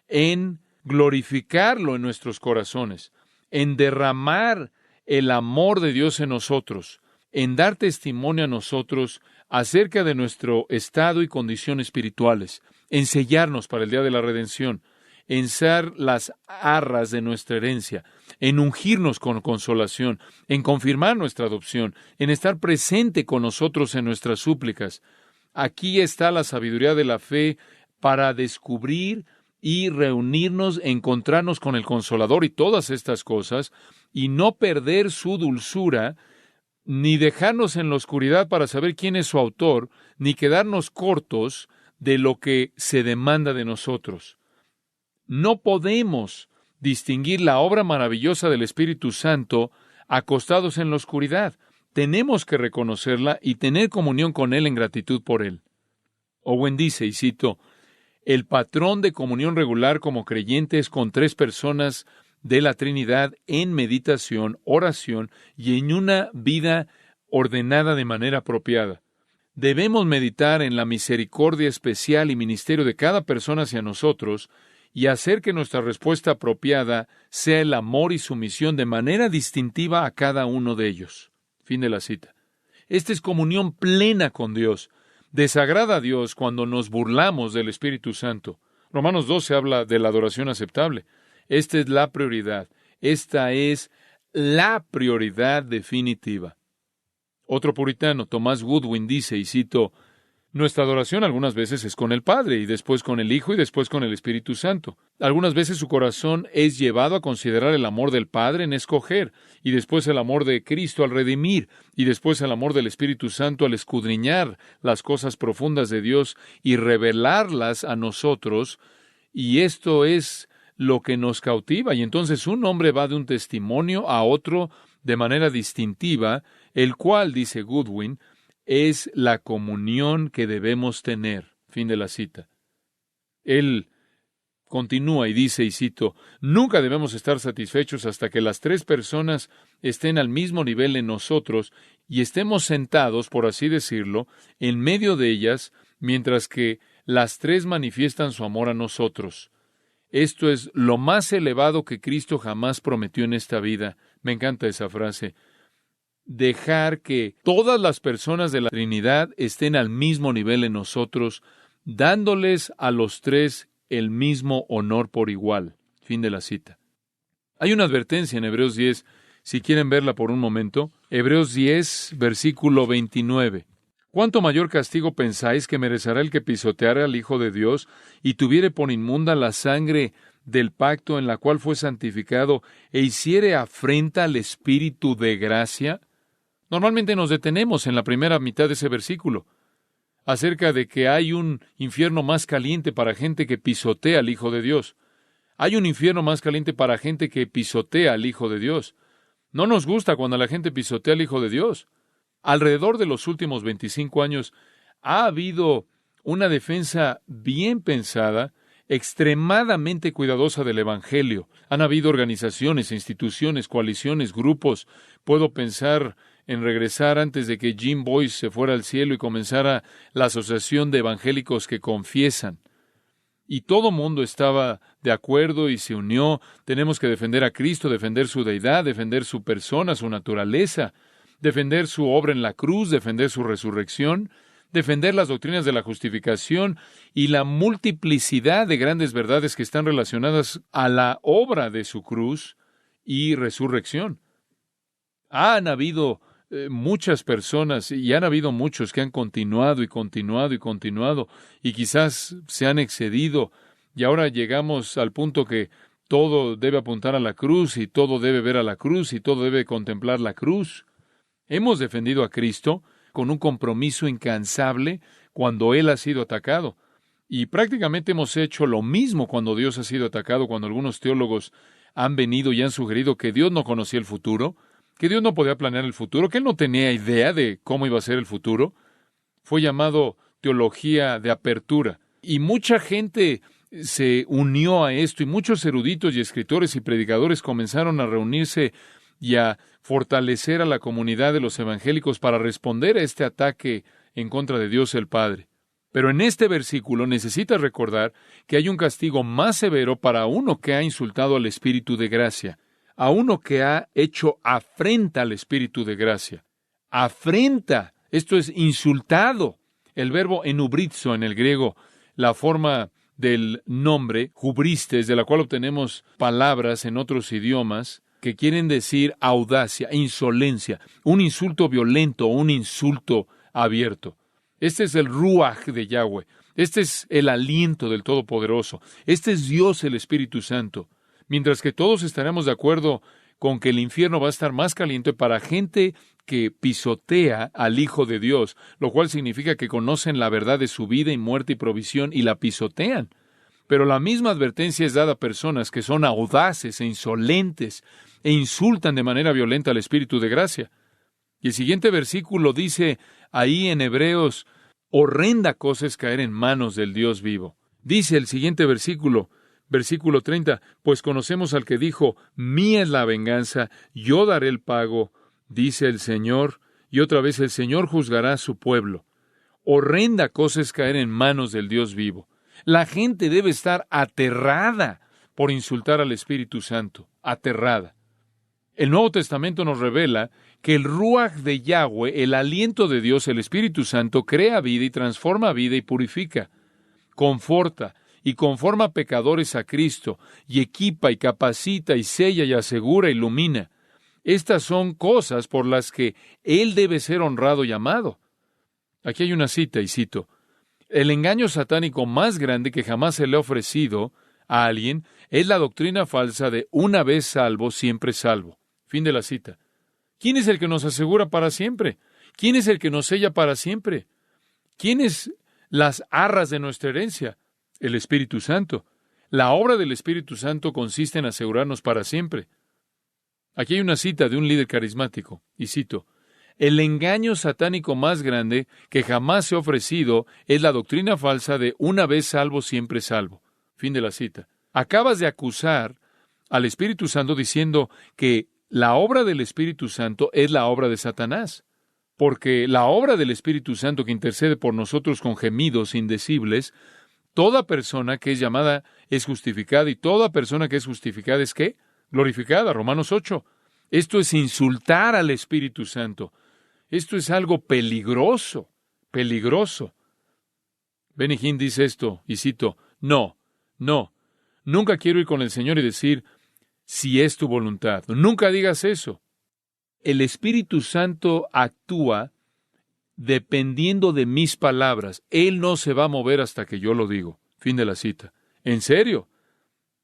en glorificarlo en nuestros corazones, en derramar el amor de Dios en nosotros, en dar testimonio a nosotros acerca de nuestro estado y condición espirituales, en sellarnos para el día de la redención, en ser las arras de nuestra herencia, en ungirnos con consolación, en confirmar nuestra adopción, en estar presente con nosotros en nuestras súplicas. Aquí está la sabiduría de la fe para descubrir y reunirnos, encontrarnos con el Consolador y todas estas cosas, y no perder su dulzura, ni dejarnos en la oscuridad para saber quién es su autor, ni quedarnos cortos de lo que se demanda de nosotros. No podemos distinguir la obra maravillosa del Espíritu Santo acostados en la oscuridad. Tenemos que reconocerla y tener comunión con Él en gratitud por Él. Owen dice, y cito, el patrón de comunión regular como creyente es con 3 personas de la Trinidad en meditación, oración y en una vida ordenada de manera apropiada. Debemos meditar en la misericordia especial y ministerio de cada persona hacia nosotros y hacer que nuestra respuesta apropiada sea el amor y sumisión de manera distintiva a cada uno de ellos. Fin de la cita. Esta es comunión plena con Dios. Desagrada a Dios cuando nos burlamos del Espíritu Santo, Romanos 12 habla de la adoración aceptable. Esta es la prioridad. Esta es la prioridad definitiva. Otro puritano, Thomas Goodwin, dice, y cito, nuestra adoración algunas veces es con el Padre, y después con el Hijo, y después con el Espíritu Santo. Algunas veces su corazón es llevado a considerar el amor del Padre en escoger, y después el amor de Cristo al redimir, y después el amor del Espíritu Santo al escudriñar las cosas profundas de Dios y revelarlas a nosotros, y esto es lo que nos cautiva. Y entonces un hombre va de un testimonio a otro de manera distintiva, el cual, dice Goodwin, es la comunión que debemos tener. Fin de la cita. Él continúa y dice, y cito, nunca debemos estar satisfechos hasta que las tres personas estén al mismo nivel en nosotros y estemos sentados, por así decirlo, en medio de ellas, mientras que las tres manifiestan su amor a nosotros. Esto es lo más elevado que Cristo jamás prometió en esta vida. Me encanta esa frase. Dejar que todas las personas de la Trinidad estén al mismo nivel en nosotros, dándoles a los tres el mismo honor por igual. Fin de la cita. Hay una advertencia en Hebreos 10, si quieren verla por un momento. Hebreos 10, versículo 29. ¿Cuánto mayor castigo pensáis que merecerá el que pisoteare al Hijo de Dios y tuviere por inmunda la sangre del pacto en la cual fue santificado e hiciere afrenta al Espíritu de gracia? Normalmente nos detenemos en la primera mitad de ese versículo, acerca de que hay un infierno más caliente para gente que pisotea al Hijo de Dios. Hay un infierno más caliente para gente que pisotea al Hijo de Dios. No nos gusta cuando la gente pisotea al Hijo de Dios. Alrededor de los últimos 25 años ha habido una defensa bien pensada, extremadamente cuidadosa del Evangelio. Han habido organizaciones, instituciones, coaliciones, grupos. Puedo pensar en regresar antes de que Jim Boyce se fuera al cielo y comenzara la Asociación de Evangélicos que Confiesan. Y todo mundo estaba de acuerdo y se unió. Tenemos que defender a Cristo, defender su deidad, defender su persona, su naturaleza, defender su obra en la cruz, defender su resurrección, defender las doctrinas de la justificación y la multiplicidad de grandes verdades que están relacionadas a la obra de su cruz y resurrección. Han habido muchas personas, y han habido muchos que han continuado y continuado y continuado, y quizás se han excedido, y ahora llegamos al punto que todo debe apuntar a la cruz, y todo debe ver a la cruz, y todo debe contemplar la cruz. Hemos defendido a Cristo con un compromiso incansable cuando Él ha sido atacado, y prácticamente hemos hecho lo mismo cuando Dios ha sido atacado, cuando algunos teólogos han venido y han sugerido que Dios no conocía el futuro, que Dios no podía planear el futuro, que Él no tenía idea de cómo iba a ser el futuro. Fue llamado teología de apertura. Y mucha gente se unió a esto, y muchos eruditos y escritores y predicadores comenzaron a reunirse y a fortalecer a la comunidad de los evangélicos para responder a este ataque en contra de Dios el Padre. Pero en este versículo necesitas recordar que hay un castigo más severo para uno que ha insultado al Espíritu de gracia, a uno que ha hecho afrenta al Espíritu de gracia. Afrenta, esto es insultado. El verbo enubrizo en el griego, la forma del nombre, hubristes, de la cual obtenemos palabras en otros idiomas, que quieren decir audacia, insolencia, un insulto violento, un insulto abierto. Este es el ruaj de Yahweh. Este es el aliento del Todopoderoso. Este es Dios, el Espíritu Santo. Mientras que todos estaremos de acuerdo con que el infierno va a estar más caliente para gente que pisotea al Hijo de Dios, lo cual significa que conocen la verdad de su vida y muerte y provisión y la pisotean. Pero la misma advertencia es dada a personas que son audaces e insolentes e insultan de manera violenta al Espíritu de gracia. Y el siguiente versículo dice ahí en Hebreos, horrenda cosa es caer en manos del Dios vivo. Dice el siguiente versículo, versículo 30, pues conocemos al que dijo, mía es la venganza, yo daré el pago, dice el Señor, y otra vez el Señor juzgará a su pueblo. Horrenda cosa es caer en manos del Dios vivo. La gente debe estar aterrada por insultar al Espíritu Santo, aterrada. El Nuevo Testamento nos revela que el Ruaj de Yahweh, el aliento de Dios, el Espíritu Santo, crea vida y transforma vida y purifica, conforta y conforma pecadores a Cristo, y equipa y capacita y sella y asegura, ilumina. Estas son cosas por las que Él debe ser honrado y amado. Aquí hay una cita, y cito: el engaño satánico más grande que jamás se le ha ofrecido a alguien es la doctrina falsa de una vez salvo, siempre salvo. Fin de la cita. ¿Quién es el que nos asegura para siempre? ¿Quién es el que nos sella para siempre? ¿Quién es las arras de nuestra herencia? El Espíritu Santo. La obra del Espíritu Santo consiste en asegurarnos para siempre. Aquí hay una cita de un líder carismático, y cito: el engaño satánico más grande que jamás se ha ofrecido es la doctrina falsa de una vez salvo, siempre salvo. Fin de la cita. Acabas de acusar al Espíritu Santo diciendo que la obra del Espíritu Santo es la obra de Satanás, porque la obra del Espíritu Santo que intercede por nosotros con gemidos indecibles, toda persona que es llamada es justificada, y toda persona que es justificada es ¿qué? Glorificada. Romanos 8. Esto es insultar al Espíritu Santo. Esto es algo peligroso, peligroso. Benny Hinn dice esto, y cito: no, nunca quiero ir con el Señor y decir, si es tu voluntad. Nunca digas eso. El Espíritu Santo actúa dependiendo de mis palabras. Él no se va a mover hasta que yo lo digo. Fin de la cita. ¿En serio?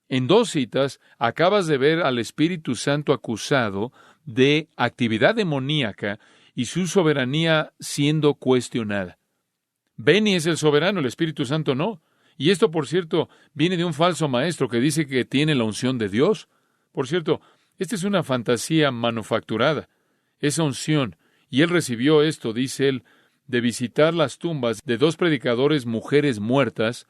En 2 citas acabas de ver al Espíritu Santo acusado de actividad demoníaca y su soberanía siendo cuestionada. Benny es el soberano, el Espíritu Santo no. Y esto, por cierto, viene de un falso maestro que dice que tiene la unción de Dios. Por cierto, esta es una fantasía manufacturada, esa unción. Y él recibió esto, dice él, de visitar las tumbas de 2 predicadores mujeres muertas,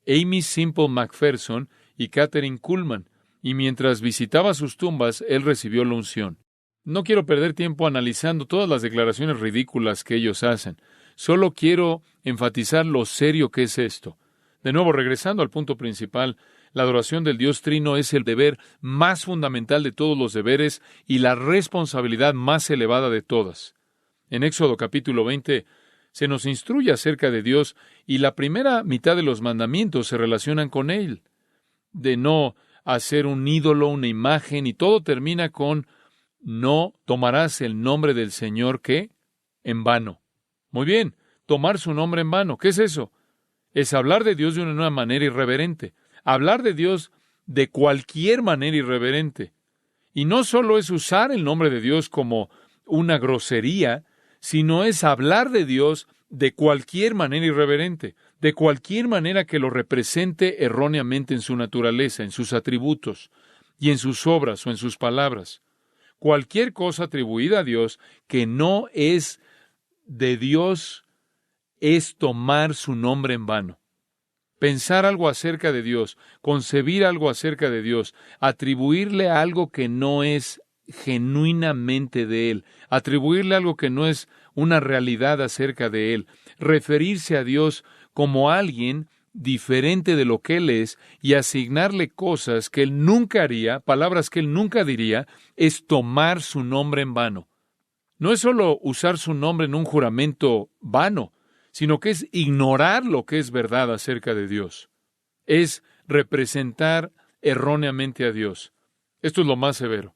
Amy Simple McPherson y Catherine Kuhlman, y mientras visitaba sus tumbas, él recibió la unción. No quiero perder tiempo analizando todas las declaraciones ridículas que ellos hacen. Solo quiero enfatizar lo serio que es esto. De nuevo, regresando al punto principal, la adoración del Dios Trino es el deber más fundamental de todos los deberes y la responsabilidad más elevada de todas. En Éxodo capítulo 20 se nos instruye acerca de Dios y la primera mitad de los mandamientos se relacionan con Él, de no hacer un ídolo, una imagen, y todo termina con no tomarás el nombre del Señor, ¿qué? En vano. Muy bien, tomar su nombre en vano. ¿Qué es eso? Es hablar de Dios de una manera irreverente. Hablar de Dios de cualquier manera irreverente. Y no solo es usar el nombre de Dios como una grosería, sino es hablar de Dios de cualquier manera irreverente, de cualquier manera que lo represente erróneamente en su naturaleza, en sus atributos, y en sus obras o en sus palabras. Cualquier cosa atribuida a Dios que no es de Dios es tomar su nombre en vano. Pensar algo acerca de Dios, concebir algo acerca de Dios, atribuirle algo que no es genuinamente de Él, atribuirle algo que no es una realidad acerca de Él, referirse a Dios como alguien diferente de lo que Él es y asignarle cosas que Él nunca haría, palabras que Él nunca diría, es tomar su nombre en vano. No es solo usar su nombre en un juramento vano, sino que es ignorar lo que es verdad acerca de Dios. Es representar erróneamente a Dios. Esto es lo más severo.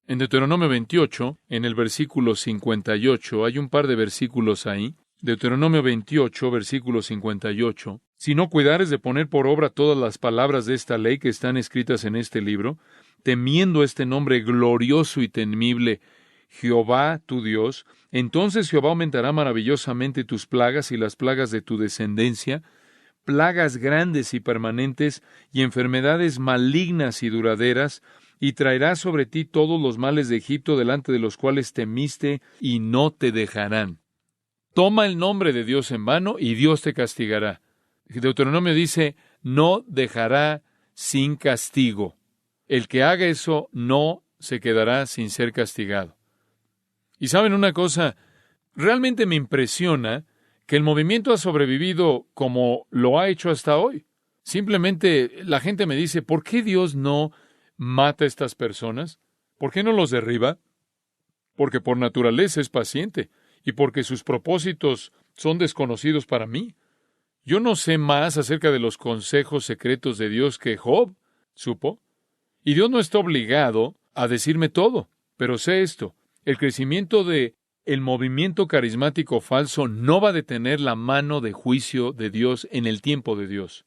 En Deuteronomio 28, en el versículo 58, hay un par de versículos ahí. Deuteronomio 28, versículo 58. Si no cuidares de poner por obra todas las palabras de esta ley que están escritas en este libro, temiendo este nombre glorioso y temible, Jehová tu Dios, entonces Jehová aumentará maravillosamente tus plagas y las plagas de tu descendencia, plagas grandes y permanentes, y enfermedades malignas y duraderas, y traerá sobre ti todos los males de Egipto delante de los cuales temiste, y no te dejarán. Toma el nombre de Dios en vano, y Dios te castigará. Deuteronomio dice, no dejará sin castigo. El que haga eso no se quedará sin ser castigado. Y ¿saben una cosa? Realmente me impresiona que el movimiento ha sobrevivido como lo ha hecho hasta hoy. Simplemente la gente me dice, ¿por qué Dios no mata a estas personas? ¿Por qué no los derriba? Porque por naturaleza es paciente y porque sus propósitos son desconocidos para mí. Yo no sé más acerca de los consejos secretos de Dios que Job supo, y Dios no está obligado a decirme todo, pero sé esto: el crecimiento de el movimiento carismático falso no va a detener la mano de juicio de Dios en el tiempo de Dios.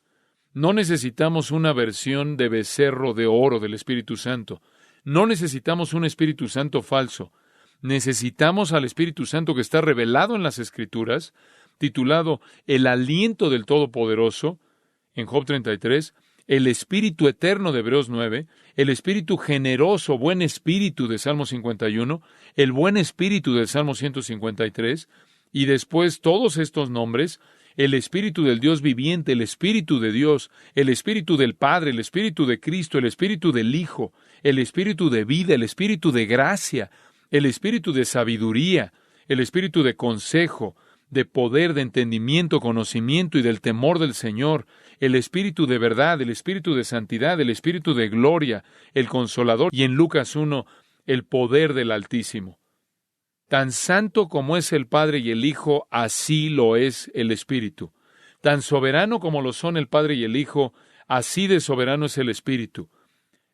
No necesitamos una versión de becerro de oro del Espíritu Santo. No necesitamos un Espíritu Santo falso. Necesitamos al Espíritu Santo que está revelado en las Escrituras, titulado El aliento del Todopoderoso, en Job 33, el Espíritu eterno de Hebreos 9, el Espíritu generoso, buen Espíritu de Salmo 51, el buen Espíritu del Salmo 153, y después todos estos nombres: el Espíritu del Dios viviente, el Espíritu de Dios, el Espíritu del Padre, el Espíritu de Cristo, el Espíritu del Hijo, el Espíritu de vida, el Espíritu de gracia, el Espíritu de sabiduría, el Espíritu de consejo, de poder, de entendimiento, conocimiento y del temor del Señor, el Espíritu de verdad, el Espíritu de santidad, el Espíritu de gloria, el Consolador, y en Lucas 1, el poder del Altísimo. Tan santo como es el Padre y el Hijo, así lo es el Espíritu. Tan soberano como lo son el Padre y el Hijo, así de soberano es el Espíritu.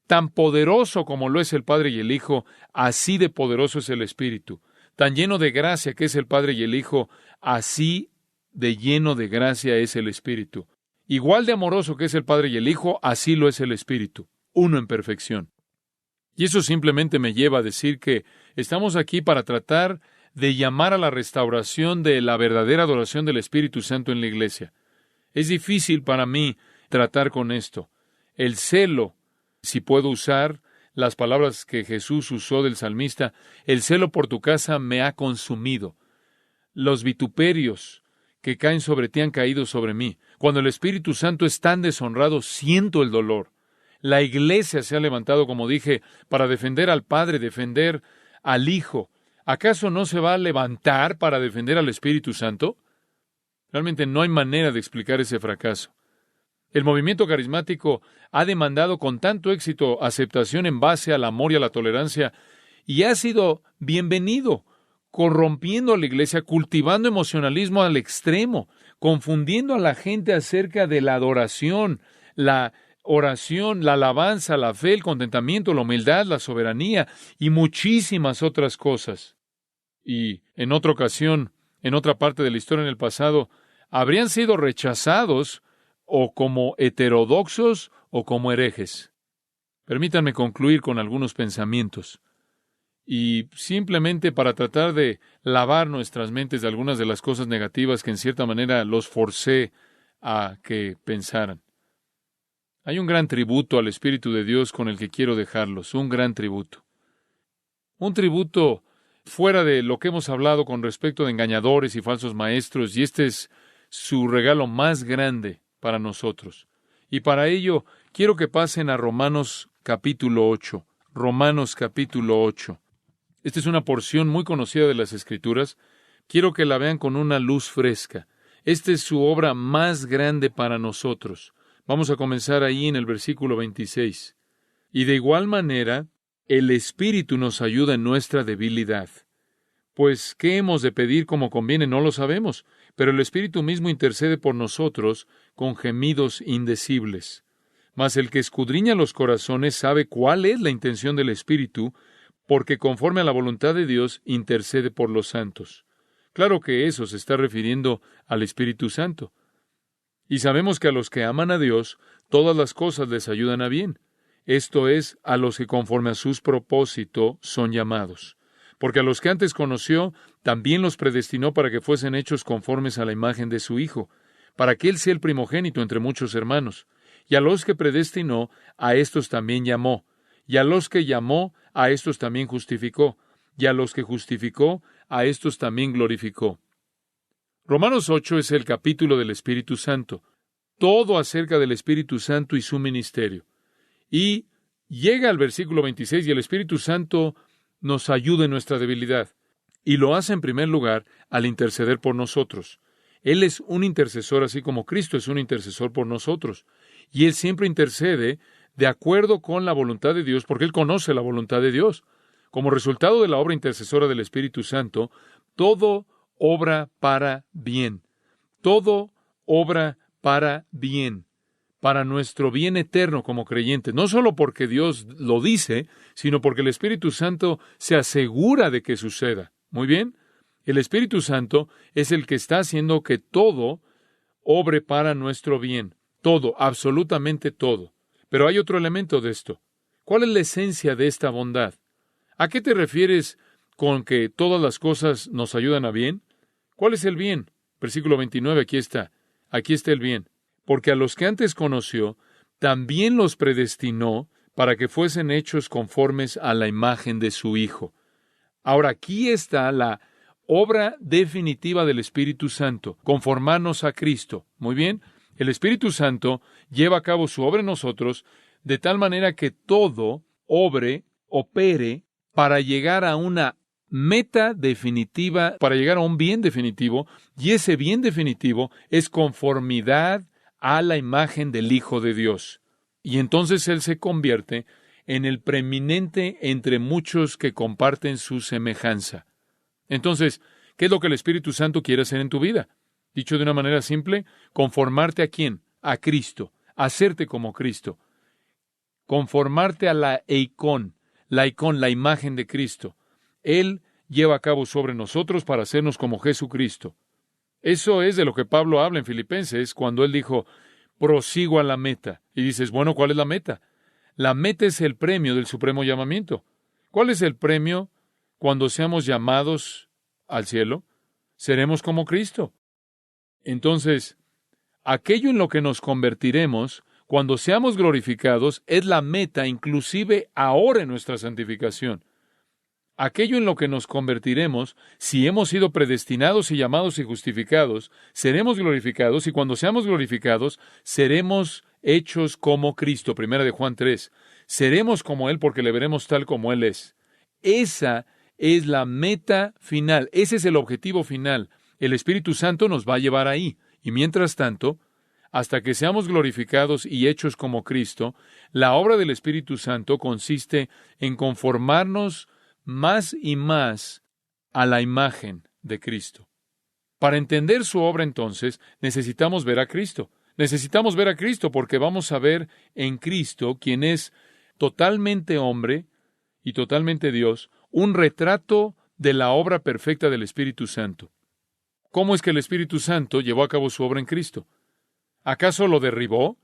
Tan poderoso como lo es el Padre y el Hijo, así de poderoso es el Espíritu. Tan lleno de gracia que es el Padre y el Hijo, así de lleno de gracia es el Espíritu. Igual de amoroso que es el Padre y el Hijo, así lo es el Espíritu, uno en perfección. Y eso simplemente me lleva a decir que estamos aquí para tratar de llamar a la restauración de la verdadera adoración del Espíritu Santo en la iglesia. Es difícil para mí tratar con esto. El celo, si puedo usar las palabras que Jesús usó del salmista, el celo por tu casa me ha consumido. Los vituperios que caen sobre ti han caído sobre mí. Cuando el Espíritu Santo es tan deshonrado, siento el dolor. La iglesia se ha levantado, como dije, para defender al Padre, defender al Hijo. ¿Acaso no se va a levantar para defender al Espíritu Santo? Realmente no hay manera de explicar ese fracaso. El movimiento carismático ha demandado con tanto éxito aceptación en base al amor y a la tolerancia, y ha sido bienvenido, corrompiendo a la iglesia, cultivando emocionalismo al extremo, confundiendo a la gente acerca de la adoración, la oración, la alabanza, la fe, el contentamiento, la humildad, la soberanía y muchísimas otras cosas. Y en otra ocasión, en otra parte de la historia en el pasado, habrían sido rechazados o como heterodoxos o como herejes. Permítanme concluir con algunos pensamientos. Y simplemente para tratar de lavar nuestras mentes de algunas de las cosas negativas que en cierta manera los forcé a que pensaran. Hay un gran tributo al Espíritu de Dios con el que quiero dejarlos, un gran tributo. Un tributo fuera de lo que hemos hablado con respecto de engañadores y falsos maestros, y este es su regalo más grande para nosotros. Y para ello quiero que pasen a Romanos capítulo 8. Romanos capítulo 8. Esta es una porción muy conocida de las Escrituras. Quiero que la vean con una luz fresca. Esta es su obra más grande para nosotros. Vamos a comenzar ahí en el versículo 26. Y de igual manera, el Espíritu nos ayuda en nuestra debilidad. Pues, ¿qué hemos de pedir como conviene? No lo sabemos, pero el Espíritu mismo intercede por nosotros con gemidos indecibles. Mas el que escudriña los corazones sabe cuál es la intención del Espíritu, porque conforme a la voluntad de Dios intercede por los santos. Claro que eso se está refiriendo al Espíritu Santo. Y sabemos que a los que aman a Dios, todas las cosas les ayudan a bien. Esto es, a los que conforme a sus propósitos son llamados. Porque a los que antes conoció, también los predestinó para que fuesen hechos conformes a la imagen de su Hijo, para que Él sea el primogénito entre muchos hermanos. Y a los que predestinó, a estos también llamó. Y a los que llamó, a estos también justificó. Y a los que justificó, a estos también glorificó. Romanos 8 es el capítulo del Espíritu Santo. Todo acerca del Espíritu Santo y su ministerio. Y llega al versículo 26 y el Espíritu Santo nos ayuda en nuestra debilidad. Y lo hace en primer lugar al interceder por nosotros. Él es un intercesor así como Cristo es un intercesor por nosotros. Y Él siempre intercede de acuerdo con la voluntad de Dios porque Él conoce la voluntad de Dios. Como resultado de la obra intercesora del Espíritu Santo, todo obra para bien. Todo obra para bien, para nuestro bien eterno como creyentes. No solo porque Dios lo dice, sino porque el Espíritu Santo se asegura de que suceda. Muy bien. El Espíritu Santo es el que está haciendo que todo obre para nuestro bien. Todo, absolutamente todo. Pero hay otro elemento de esto. ¿Cuál es la esencia de esta bondad? ¿A qué te refieres con que todas las cosas nos ayudan a bien? ¿Cuál es el bien? Versículo 29, aquí está. Aquí está el bien. Porque a los que antes conoció, también los predestinó para que fuesen hechos conformes a la imagen de su Hijo. Ahora, aquí está la obra definitiva del Espíritu Santo, conformarnos a Cristo. Muy bien, el Espíritu Santo lleva a cabo su obra en nosotros de tal manera que todo opere para llegar a una meta definitiva, para llegar a un bien definitivo, y ese bien definitivo es conformidad a la imagen del Hijo de Dios. Y entonces Él se convierte en el preeminente entre muchos que comparten su semejanza. Entonces, ¿qué es lo que el Espíritu Santo quiere hacer en tu vida? Dicho de una manera simple, conformarte ¿a quién? A Cristo, hacerte como Cristo, conformarte a la eikón, la imagen de Cristo. Él lleva a cabo sobre nosotros para hacernos como Jesucristo. Eso es de lo que Pablo habla en Filipenses cuando él dijo, prosigo a la meta. Y dices, bueno, ¿cuál es la meta? La meta es el premio del supremo llamamiento. ¿Cuál es el premio cuando seamos llamados al cielo? Seremos como Cristo. Entonces, aquello en lo que nos convertiremos cuando seamos glorificados es la meta, inclusive ahora en nuestra santificación. Aquello en lo que nos convertiremos, si hemos sido predestinados y llamados y justificados, seremos glorificados, y cuando seamos glorificados, seremos hechos como Cristo. Primera de Juan 3. Seremos como Él porque le veremos tal como Él es. Esa es la meta final, ese es el objetivo final. El Espíritu Santo nos va a llevar ahí. Y mientras tanto, hasta que seamos glorificados y hechos como Cristo, la obra del Espíritu Santo consiste en conformarnos más y más a la imagen de Cristo. Para entender su obra, entonces, necesitamos ver a Cristo. Necesitamos ver a Cristo porque vamos a ver en Cristo, quien es totalmente hombre y totalmente Dios, un retrato de la obra perfecta del Espíritu Santo. ¿Cómo es que el Espíritu Santo llevó a cabo su obra en Cristo? ¿Acaso lo derribó?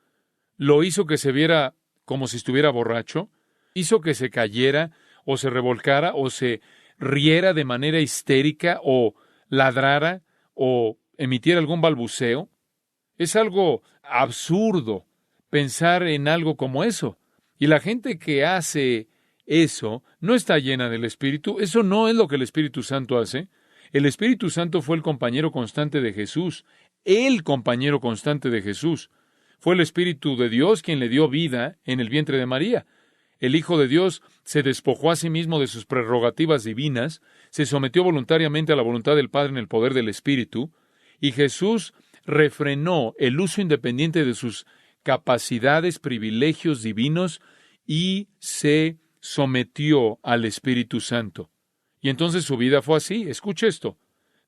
¿Lo hizo que se viera como si estuviera borracho? ¿Hizo que se cayera o se revolcara o se riera de manera histérica o ladrara o emitiera algún balbuceo? Es algo absurdo pensar en algo como eso. Y la gente que hace eso no está llena del Espíritu. Eso no es lo que el Espíritu Santo hace. El Espíritu Santo fue el compañero constante de Jesús. El compañero constante de Jesús. Fue el Espíritu de Dios quien le dio vida en el vientre de María. El Hijo de Dios se despojó a sí mismo de sus prerrogativas divinas, se sometió voluntariamente a la voluntad del Padre en el poder del Espíritu, y Jesús refrenó el uso independiente de sus capacidades, privilegios divinos, y se sometió al Espíritu Santo. Y entonces su vida fue así. Escuche esto.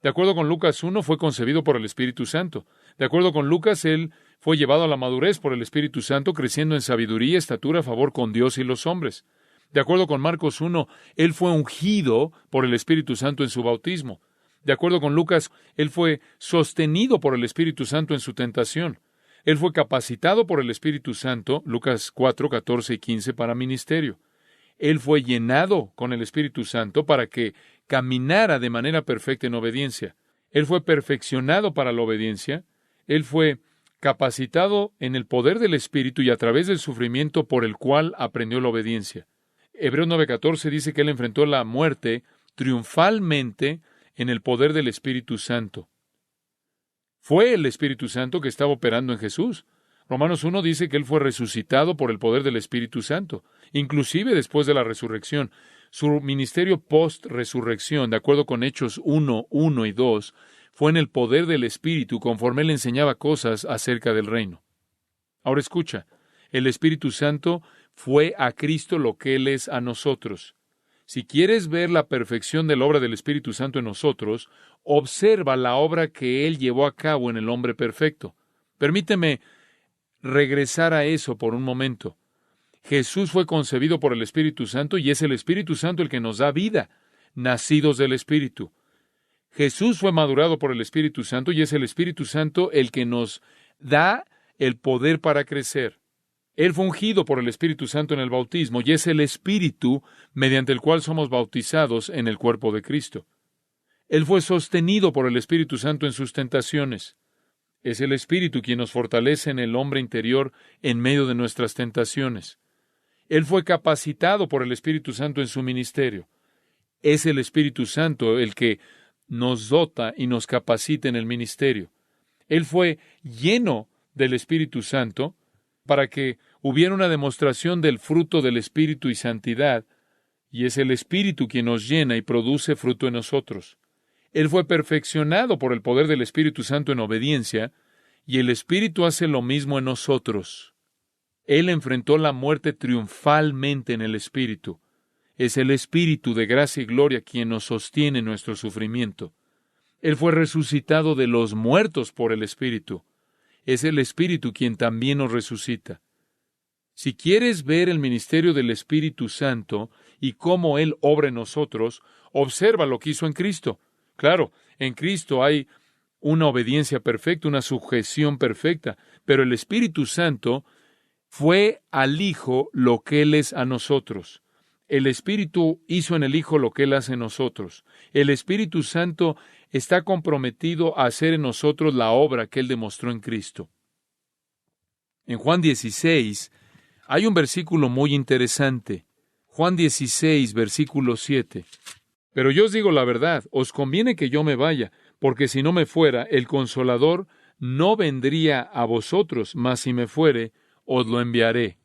De acuerdo con Lucas 1, fue concebido por el Espíritu Santo. De acuerdo con Lucas, él fue llevado a la madurez por el Espíritu Santo, creciendo en sabiduría, estatura, favor con Dios y los hombres. De acuerdo con Marcos 1, él fue ungido por el Espíritu Santo en su bautismo. De acuerdo con Lucas, él fue sostenido por el Espíritu Santo en su tentación. Él fue capacitado por el Espíritu Santo, Lucas 4, 14 y 15, para ministerio. Él fue llenado con el Espíritu Santo para que caminara de manera perfecta en obediencia. Él fue perfeccionado para la obediencia. Él fue capacitado en el poder del Espíritu y a través del sufrimiento por el cual aprendió la obediencia. Hebreos 9:14 dice que él enfrentó la muerte triunfalmente en el poder del Espíritu Santo. Fue el Espíritu Santo que estaba operando en Jesús. Romanos 1 dice que él fue resucitado por el poder del Espíritu Santo, inclusive después de la resurrección. Su ministerio post-resurrección, de acuerdo con Hechos 1, 1 y 2, fue en el poder del Espíritu conforme él enseñaba cosas acerca del reino. Ahora escucha, el Espíritu Santo fue a Cristo lo que Él es a nosotros. Si quieres ver la perfección de la obra del Espíritu Santo en nosotros, observa la obra que Él llevó a cabo en el hombre perfecto. Permíteme regresar a eso por un momento. Jesús fue concebido por el Espíritu Santo y es el Espíritu Santo el que nos da vida, nacidos del Espíritu. Jesús fue madurado por el Espíritu Santo y es el Espíritu Santo el que nos da el poder para crecer. Él fue ungido por el Espíritu Santo en el bautismo y es el Espíritu mediante el cual somos bautizados en el cuerpo de Cristo. Él fue sostenido por el Espíritu Santo en sus tentaciones. Es el Espíritu quien nos fortalece en el hombre interior en medio de nuestras tentaciones. Él fue capacitado por el Espíritu Santo en su ministerio. Es el Espíritu Santo el que nos dota y nos capacita en el ministerio. Él fue lleno del Espíritu Santo para que hubiera una demostración del fruto del Espíritu y santidad, y es el Espíritu quien nos llena y produce fruto en nosotros. Él fue perfeccionado por el poder del Espíritu Santo en obediencia, y el Espíritu hace lo mismo en nosotros. Él enfrentó la muerte triunfalmente en el Espíritu. Es el Espíritu de gracia y gloria quien nos sostiene en nuestro sufrimiento. Él fue resucitado de los muertos por el Espíritu. Es el Espíritu quien también nos resucita. Si quieres ver el ministerio del Espíritu Santo y cómo Él obra en nosotros, observa lo que hizo en Cristo. Claro, en Cristo hay una obediencia perfecta, una sujeción perfecta, pero el Espíritu Santo fue al Hijo lo que Él es a nosotros. El Espíritu hizo en el Hijo lo que Él hace en nosotros. El Espíritu Santo está comprometido a hacer en nosotros la obra que Él demostró en Cristo. En Juan 16 hay un versículo muy interesante. Juan 16, versículo 7. Pero yo os digo la verdad, os conviene que yo me vaya, porque si no me fuera, el Consolador no vendría a vosotros, mas si me fuere, os lo enviaré.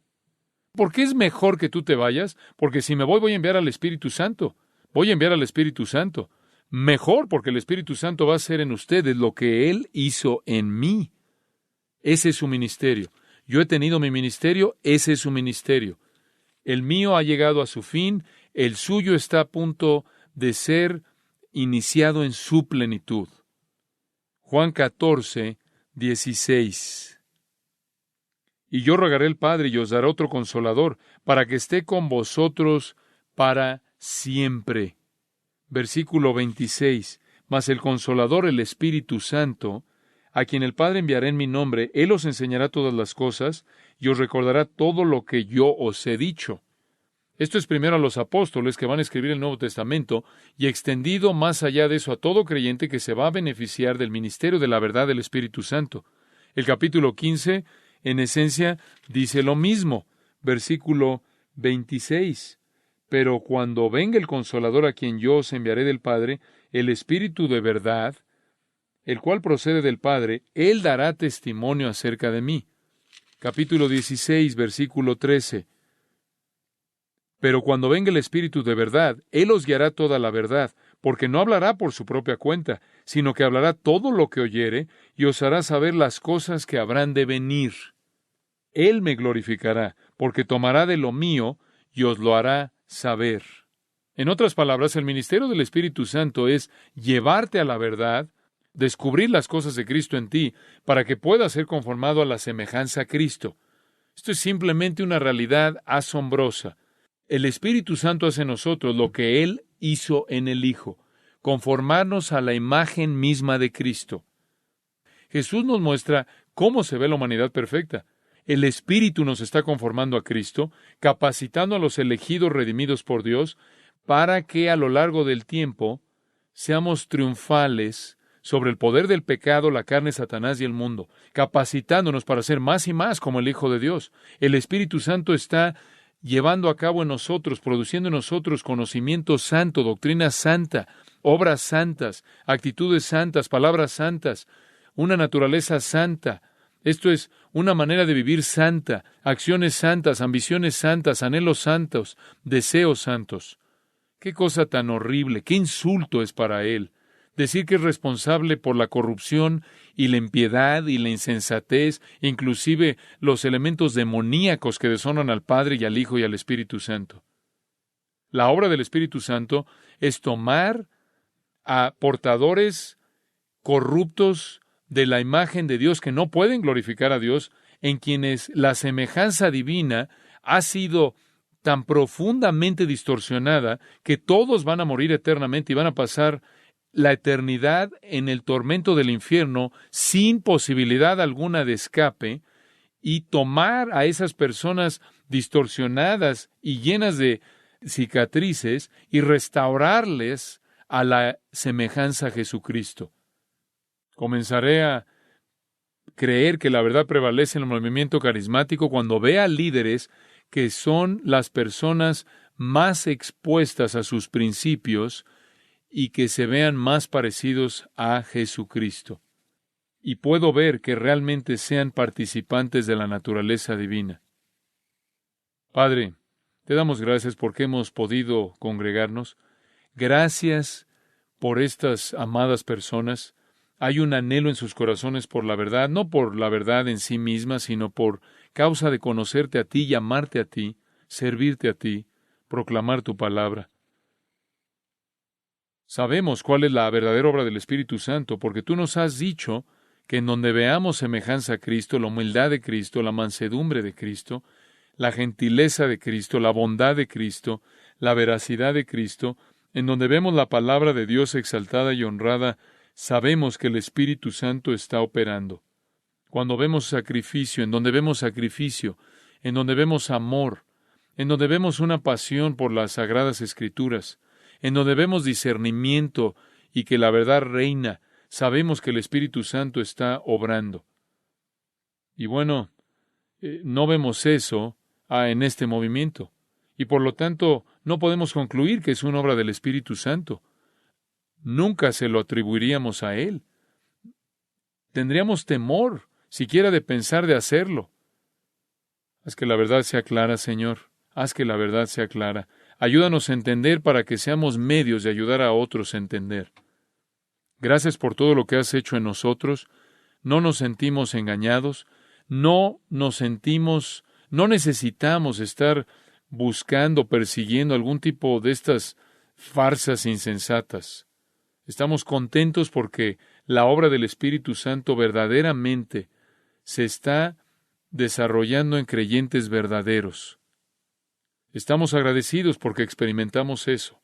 ¿Por qué es mejor que tú te vayas? Porque si me voy a enviar al Espíritu Santo. Voy a enviar al Espíritu Santo. Mejor, porque el Espíritu Santo va a hacer en ustedes lo que Él hizo en mí. Ese es su ministerio. Yo he tenido mi ministerio, ese es su ministerio. El mío ha llegado a su fin, el suyo está a punto de ser iniciado en su plenitud. Juan 14, 16. Y yo rogaré al Padre y os dará otro Consolador, para que esté con vosotros para siempre. Versículo 26. Mas el Consolador, el Espíritu Santo, a quien el Padre enviará en mi nombre, Él os enseñará todas las cosas y os recordará todo lo que yo os he dicho. Esto es primero a los apóstoles que van a escribir el Nuevo Testamento y extendido más allá de eso a todo creyente que se va a beneficiar del ministerio de la verdad del Espíritu Santo. El capítulo 15, en esencia, dice lo mismo. Versículo 26. Pero cuando venga el Consolador a quien yo os enviaré del Padre, el Espíritu de verdad, el cual procede del Padre, Él dará testimonio acerca de mí. Capítulo 16, versículo 13. Pero cuando venga el Espíritu de verdad, Él os guiará toda la verdad, porque no hablará por su propia cuenta, sino que hablará todo lo que oyere, y os hará saber las cosas que habrán de venir. Él me glorificará, porque tomará de lo mío, y os lo hará saber. En otras palabras, el ministerio del Espíritu Santo es llevarte a la verdad, descubrir las cosas de Cristo en ti, para que puedas ser conformado a la semejanza a Cristo. Esto es simplemente una realidad asombrosa. El Espíritu Santo hace en nosotros lo que Él hizo en el Hijo, conformarnos a la imagen misma de Cristo. Jesús nos muestra cómo se ve la humanidad perfecta. El Espíritu nos está conformando a Cristo, capacitando a los elegidos redimidos por Dios, para que a lo largo del tiempo seamos triunfales sobre el poder del pecado, la carne, Satanás y el mundo, capacitándonos para ser más y más como el Hijo de Dios. El Espíritu Santo está llevando a cabo en nosotros, produciendo en nosotros conocimiento santo, doctrina santa, obras santas, actitudes santas, palabras santas, una naturaleza santa. Esto es una manera de vivir santa, acciones santas, ambiciones santas, anhelos santos, deseos santos. Qué cosa tan horrible, qué insulto es para Él decir que es responsable por la corrupción y la impiedad y la insensatez, inclusive los elementos demoníacos que deshonran al Padre y al Hijo y al Espíritu Santo. La obra del Espíritu Santo es tomar a portadores corruptos de la imagen de Dios que no pueden glorificar a Dios, en quienes la semejanza divina ha sido tan profundamente distorsionada que todos van a morir eternamente y van a pasar la eternidad en el tormento del infierno sin posibilidad alguna de escape, y tomar a esas personas distorsionadas y llenas de cicatrices y restaurarles a la semejanza a Jesucristo. Comenzaré a creer que la verdad prevalece en el movimiento carismático cuando vea líderes que son las personas más expuestas a sus principios y que se vean más parecidos a Jesucristo. Y puedo ver que realmente sean participantes de la naturaleza divina. Padre, te damos gracias porque hemos podido congregarnos. Gracias por estas amadas personas. Hay un anhelo en sus corazones por la verdad, no por la verdad en sí misma, sino por causa de conocerte a ti, llamarte a ti, servirte a ti, proclamar tu palabra. Sabemos cuál es la verdadera obra del Espíritu Santo, porque tú nos has dicho que en donde veamos semejanza a Cristo, la humildad de Cristo, la mansedumbre de Cristo, la gentileza de Cristo, la bondad de Cristo, la veracidad de Cristo, en donde vemos la palabra de Dios exaltada y honrada, sabemos que el Espíritu Santo está operando. Cuando vemos sacrificio, en donde vemos sacrificio, en donde vemos amor, en donde vemos una pasión por las Sagradas Escrituras, en donde vemos discernimiento y que la verdad reina, sabemos que el Espíritu Santo está obrando. Y bueno, no vemos eso en este movimiento. Y por lo tanto, no podemos concluir que es una obra del Espíritu Santo. Nunca se lo atribuiríamos a Él. Tendríamos temor, siquiera de pensar de hacerlo. Haz que la verdad sea clara, Señor. Haz que la verdad sea clara. Ayúdanos a entender para que seamos medios de ayudar a otros a entender. Gracias por todo lo que has hecho en nosotros. No nos sentimos engañados. No necesitamos estar buscando, persiguiendo algún tipo de estas farsas insensatas. Estamos contentos porque la obra del Espíritu Santo verdaderamente se está desarrollando en creyentes verdaderos. Estamos agradecidos porque experimentamos eso.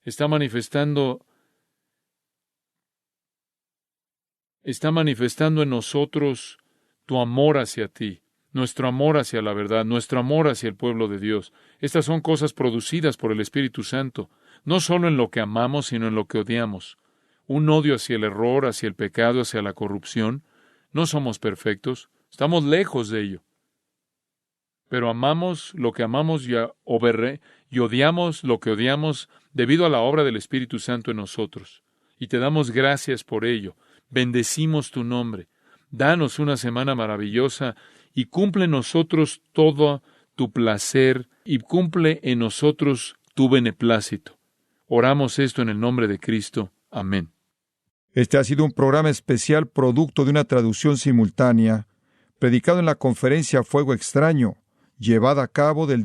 Está manifestando en nosotros tu amor hacia ti, nuestro amor hacia la verdad, nuestro amor hacia el pueblo de Dios. Estas son cosas producidas por el Espíritu Santo, no solo en lo que amamos, sino en lo que odiamos. Un odio hacia el error, hacia el pecado, hacia la corrupción. No somos perfectos, estamos lejos de ello. Pero amamos lo que amamos y odiamos lo que odiamos debido a la obra del Espíritu Santo en nosotros. Y te damos gracias por ello. Bendecimos tu nombre. Danos una semana maravillosa y cumple en nosotros todo tu placer y cumple en nosotros tu beneplácito. Oramos esto en el nombre de Cristo. Amén. Este ha sido un programa especial producto de una traducción simultánea, predicado en la conferencia Fuego Extraño, llevada a cabo del